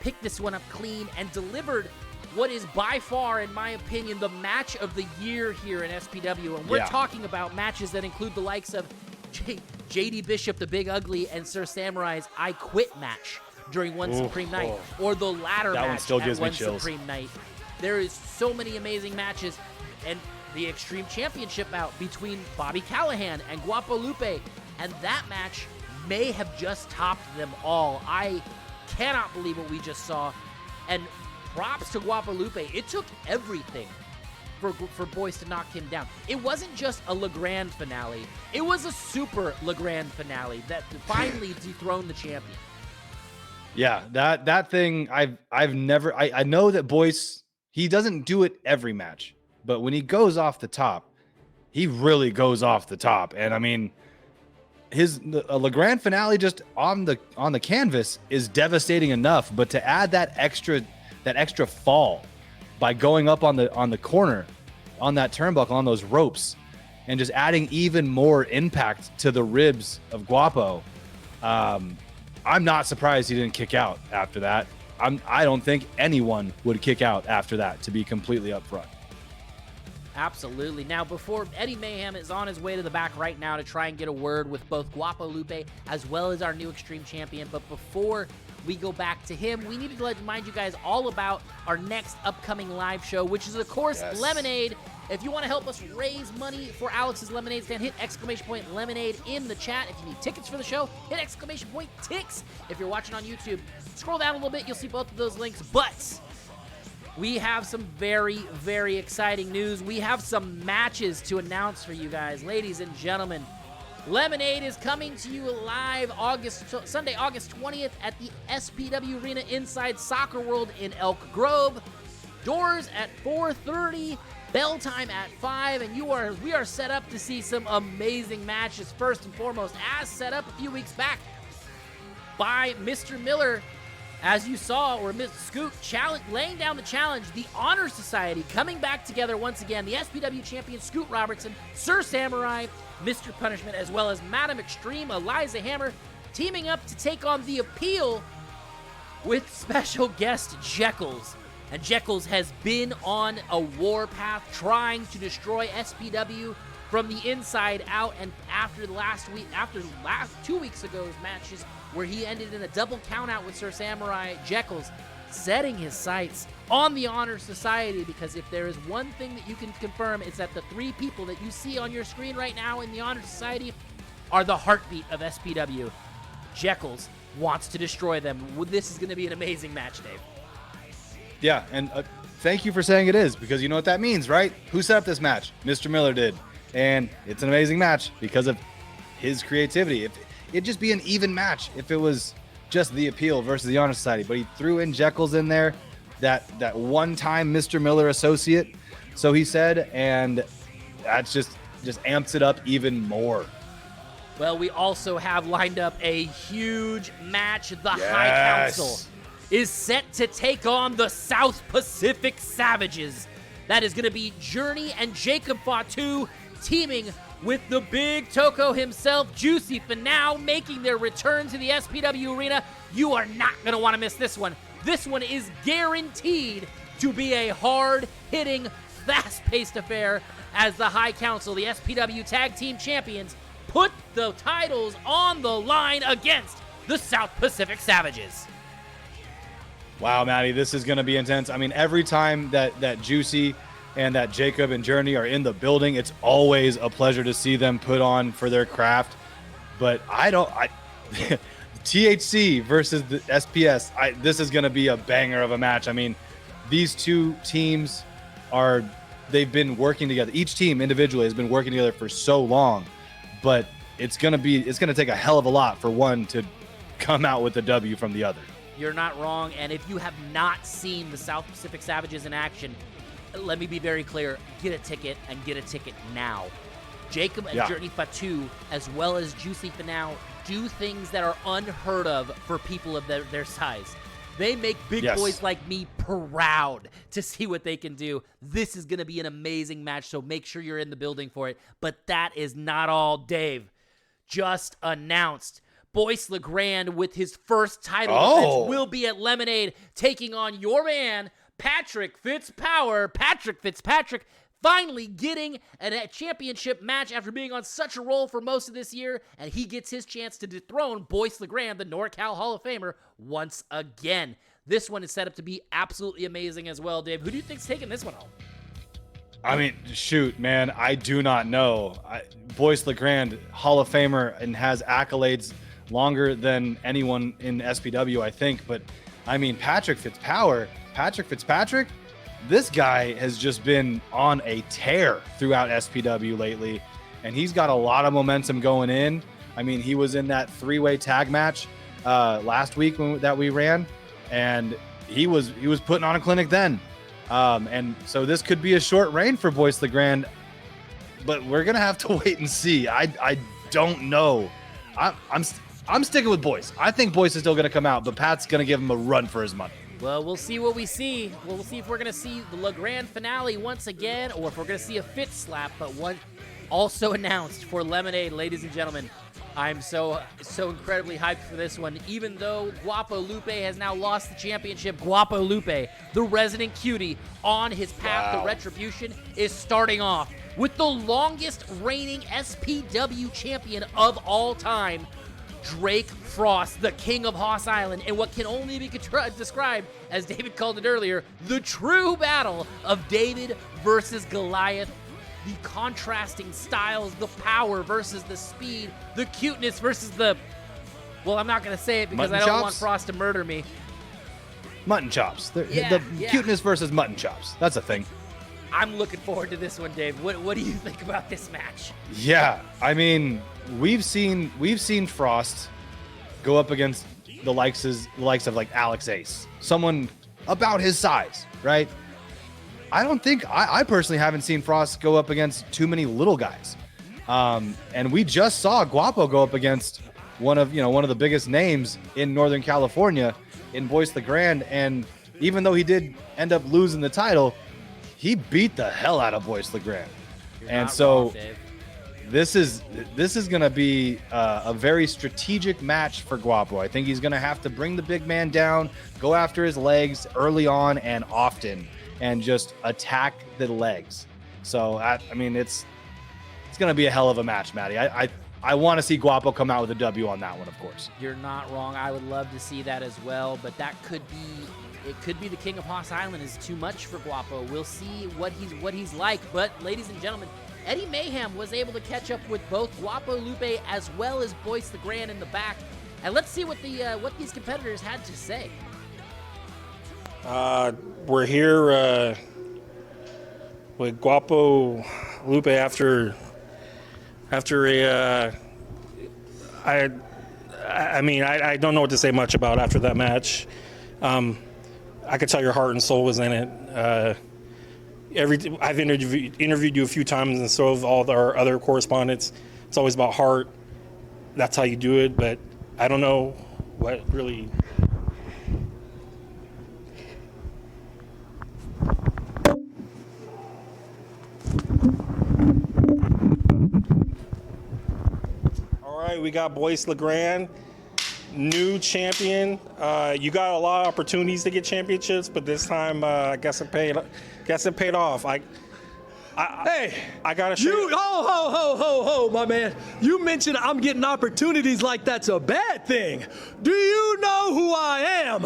Picked this one up clean and delivered what is by far, in my opinion, the match of the year here in SPW. And we're talking about matches that include the likes of JD Bishop, the Big Ugly, and Sir Samurai's I Quit match during One Supreme Night, or the ladder that match one still gives at One me chills. Supreme Night. There is so many amazing matches, and the Extreme Championship bout between Bobby Callahan and Guapo Lupe, and that match may have just topped them all. I cannot believe what we just saw, and props to Guapo Lupe. It took everything for Boyce to knock him down. It wasn't just a LeGrande finale. It was a super LeGrande finale that finally dethroned the champion. Yeah, that thing, I know that Boyce, he doesn't do it every match, but when he goes off the top, he really goes off the top. And I mean, a LeGrande finale just on the canvas is devastating enough, but to add that extra fall by going up on the corner on that turnbuckle, on those ropes, and just adding even more impact to the ribs of Guapo. I'm not surprised he didn't kick out after that. I don't think anyone would kick out after that, to be completely upfront. Absolutely. Now, before Eddie Mayhem is on his way to the back right now to try and get a word with both Guapo Lupe as well as our new Extreme Champion, but before we go back to him, we need to remind you guys all about our next upcoming live show, which is, of course, Lemonade. If you want to help us raise money for Alex's Lemonade stand, hit ! Lemonade in the chat. If you need tickets for the show, hit ! Tix. If you're watching on YouTube, scroll down a little bit. You'll see both of those links. But we have some very, very exciting news. We have some matches to announce for you guys. Ladies and gentlemen, Lemonade is coming to you live Sunday, August 20th at the SPW Arena inside Soccer World in Elk Grove. Doors at 4:30, bell time at 5, and we are set up to see some amazing matches. First and foremost, as set up a few weeks back by Mr. Miller, as you saw, or Ms. Scoot laying down the challenge, the Honor Society coming back together once again. The SPW champion Scoot Robertson, Sir Samurai, Mr. Punishment, as well as Madam Extreme, Eliza Hammer, teaming up to take on The Appeal with special guest Jeckles. And Jeckles has been on a warpath trying to destroy SPW from the inside out, and after 2 weeks ago's matches where he ended in a double countout with Sir Samurai, Jeckles setting his sights on the Honor Society, because if there is one thing that you can confirm, it's that the 3 people that you see on your screen right now in the Honor Society are the heartbeat of SPW. Jeckles wants to destroy them. This is going to be an amazing match, Dave. Yeah, and thank you for saying it is, because you know what that means, right? Who set up this match? Mr. Miller did. And it's an amazing match because of his creativity. It'd just be an even match if it was just The Appeal versus the Honor Society, but he threw in Jeckles in there, that one-time Mr. Miller associate, so he said, and that's just amps it up even more. Well, we also have lined up a huge match. The High Council is set to take on the South Pacific Savages. That is going to be Journey and Jacob Fatu teaming with the big Toko himself, Juicy Finau, making their return to the SPW Arena. You are not going to want to miss this one. This one is guaranteed to be a hard-hitting, fast-paced affair as the High Council, the SPW Tag Team Champions, put the titles on the line against the South Pacific Savages. Wow, Maddie, this is going to be intense. I mean, every time that Juicy and that Jacob and Journey are in the building, it's always a pleasure to see them put on for their craft. But THC versus the SPS, this is going to be a banger of a match. I mean, these two teams they've been working together. Each team individually has been working together for so long, but it's going to take a hell of a lot for one to come out with a W from the other. You're not wrong, and if you have not seen the South Pacific Savages in action, let me be very clear, get a ticket, and get a ticket now. Jacob and Journey Fatu, as well as Juicy Finau, do things that are unheard of for people of their size. They make big boys like me proud to see what they can do. This is going to be an amazing match, so make sure you're in the building for it. But that is not all, Dave. Just announced, Boyce LeGrande with his first title defense will be at Lemonade, taking on your man, Patrick Fitzpatrick, finally getting a championship match after being on such a roll for most of this year, and he gets his chance to dethrone Boyce LeGrande, the NorCal Hall of Famer, once again. This one is set up to be absolutely amazing as well, Dave. Who do you think's taking this one home? I mean, shoot, man, I do not know. Boyce LeGrande, Hall of Famer, and has accolades longer than anyone in SPW, I think. But, I mean, Patrick Fitzpatrick, this guy has just been on a tear throughout SPW lately, and he's got a lot of momentum going in. I mean, he was in that 3-way tag match last week that we ran, and he was putting on a clinic then. And so this could be a short reign for Boyce LeGrande, but we're gonna have to wait and see. I don't know. I'm sticking with Boyce. I think Boyce is still gonna come out, but Pat's gonna give him a run for his money. Well, we'll see what we see. We'll see if we're going to see the LeGrande finale once again, or if we're going to see a fit slap. But one also announced for Lemonade, ladies and gentlemen. I'm so incredibly hyped for this one. Even though Guapo Lupe has now lost the championship, Guapo Lupe, the Resident Cutie, on his path to retribution, is starting off with the longest reigning SPW champion of all time, Drake Frost, the king of Hoss Island, in what can only be described, as David called it earlier, the true battle of David versus Goliath. The contrasting styles, the power versus the speed, the cuteness versus the... Well, I'm not going to say it because I don't want Frost to murder me. Mutton chops. Yeah. Cuteness versus mutton chops. That's a thing. I'm looking forward to this one, Dave. What do you think about this match? Yeah, I mean, we've seen Frost go up against the likes of like Alex Ace, someone about his size, right? I personally haven't seen Frost go up against too many little guys. And we just saw Guapo go up against one of the biggest names in Northern California in Boyce LeGrande. And even though he did end up losing the title, he beat the hell out of Boyce LeGrande. And so this is going to be a very strategic match for Guapo. I think he's going to have to bring the big man down, go after his legs early on and often, and just attack the legs. So, I mean, it's going to be a hell of a match, Maddie. I want to see Guapo come out with a W on that one, of course. You're not wrong. I would love to see that as well, but that could be the king of Hoss Island is too much for Guapo. We'll see what he's like. But, ladies and gentlemen, Eddie Mayhem was able to catch up with both Guapo Lupe as well as Boyce LeGrande in the back. And let's see what these competitors had to say. We're here with Guapo Lupe after a. I mean, I don't know what to say much about after that match. I could tell your heart and soul was in it. I've interviewed you a few times, and so have all our other correspondents. It's always about heart. That's how you do it. But I don't know what really. All right, we got Boyce LeGrande, new champion. You got a lot of opportunities to get championships, but this time I guess it paid off. I gotta show you. Ho, my man. You mentioned I'm getting opportunities like that's a bad thing. Do you know who I am?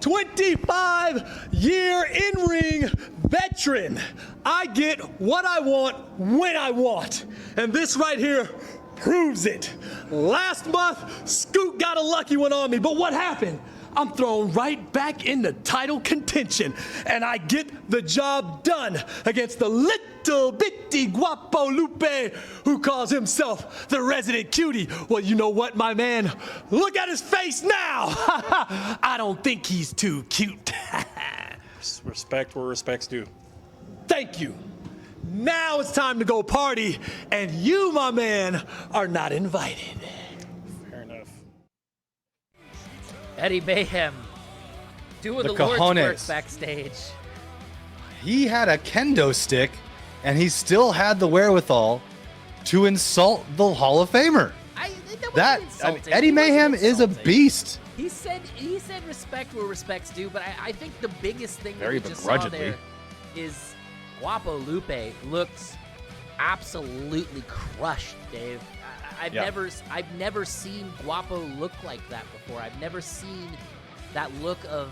25-year in-ring veteran. I get what I want when I want. And this right here proves it. Last month, Scoot got a lucky one on me, but what happened? I'm thrown right back into title contention, and I get the job done against the little bitty Guapo Lupe, who calls himself the Resident Cutie. Well, you know what, my man? Look at his face now. I don't think he's too cute. Respect where respect's due. Thank you. Now it's time to go party, and you, my man, are not invited. Fair enough. Eddie Mayhem doing the Lord's work backstage. He had a kendo stick, and he still had the wherewithal to insult the Hall of Famer. Eddie Mayhem is a beast. He said respect where respect's due, but I think the biggest thing Very that we just saw begrudgingly. there is Guapo Lupe looks absolutely crushed, Dave. I've never seen Guapo look like that before. I've never seen that look of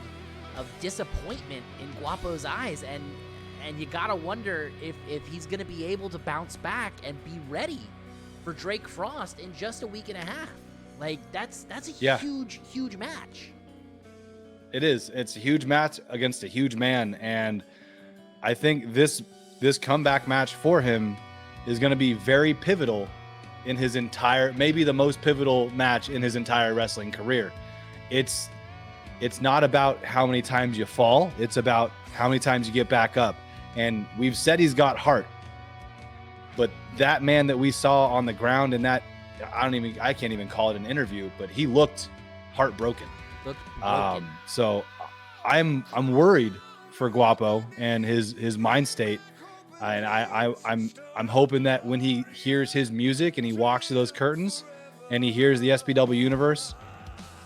disappointment in Guapo's eyes, and you gotta wonder if he's gonna be able to bounce back and be ready for Drake Frost in just a week and a half. Like that's a huge match. It is. It's a huge match against a huge man, and I think this comeback match for him is going to be very pivotal in his entire, maybe the most pivotal match in his entire wrestling career. It's not about how many times you fall. It's about how many times you get back up. And we've said he's got heart, but that man that we saw on the ground in that, I can't even call it an interview, but he looked heartbroken. Looked broken. So I'm worried for Guapo and his mind state. And I'm hoping that when he hears his music and he walks through those curtains and he hears the SPW universe,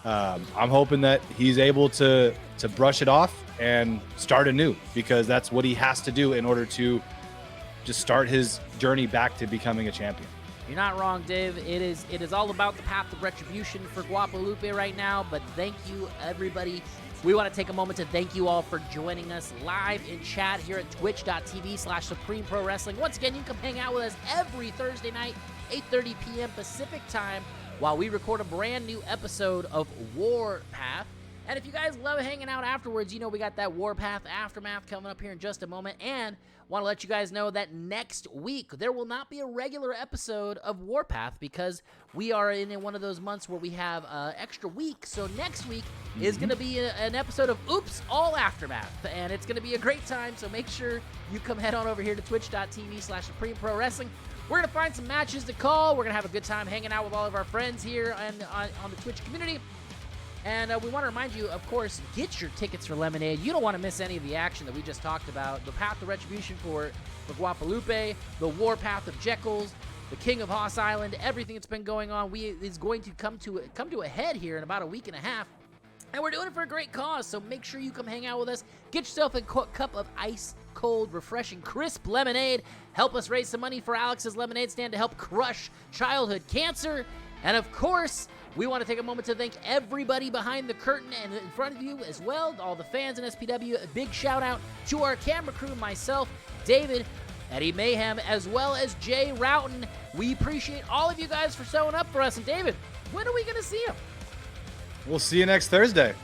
I'm hoping that he's able to brush it off and start anew, because that's what he has to do in order to just start his journey back to becoming a champion. You're not wrong, Dave. It is all about the path of retribution for Guapo Lupe right now, but thank you, everybody. We want to take a moment to thank you all for joining us live in chat here at twitch.tv/Supreme Pro Wrestling. Once again, you can come hang out with us every Thursday night, 8:30 p.m. Pacific time, while we record a brand new episode of Warpath. And if you guys love hanging out afterwards, you know we got that Warpath Aftermath coming up here in just a moment. And want to let you guys know that next week there will not be a regular episode of Warpath, because we are in one of those months where we have an extra week. So next week is going to be an episode of Oops All Aftermath, and it's going to be a great time. So make sure you come head on over here to twitch.tv/Supreme Pro Wrestling. We're going to find some matches to call. We're going to have a good time hanging out with all of our friends here on the Twitch community. And we want to remind you, of course, get your tickets for Lemonade. You don't want to miss any of the action that we just talked about. The Path of Retribution for Guapo Lupe, the Warpath of Jekylls, the King of Hoss Island, everything that's been going on is going to come to a head here in about a week and a half. And we're doing it for a great cause, so make sure you come hang out with us. Get yourself a cup of ice cold, refreshing, crisp lemonade. Help us raise some money for Alex's lemonade stand to help crush childhood cancer. And of course, we want to take a moment to thank everybody behind the curtain and in front of you as well, all the fans in SPW. A big shout out to our camera crew, myself, David, Eddie Mayhem, as well as Jay Roughton. We appreciate all of you guys for showing up for us. And David, when are we going to see him? We'll see you next Thursday.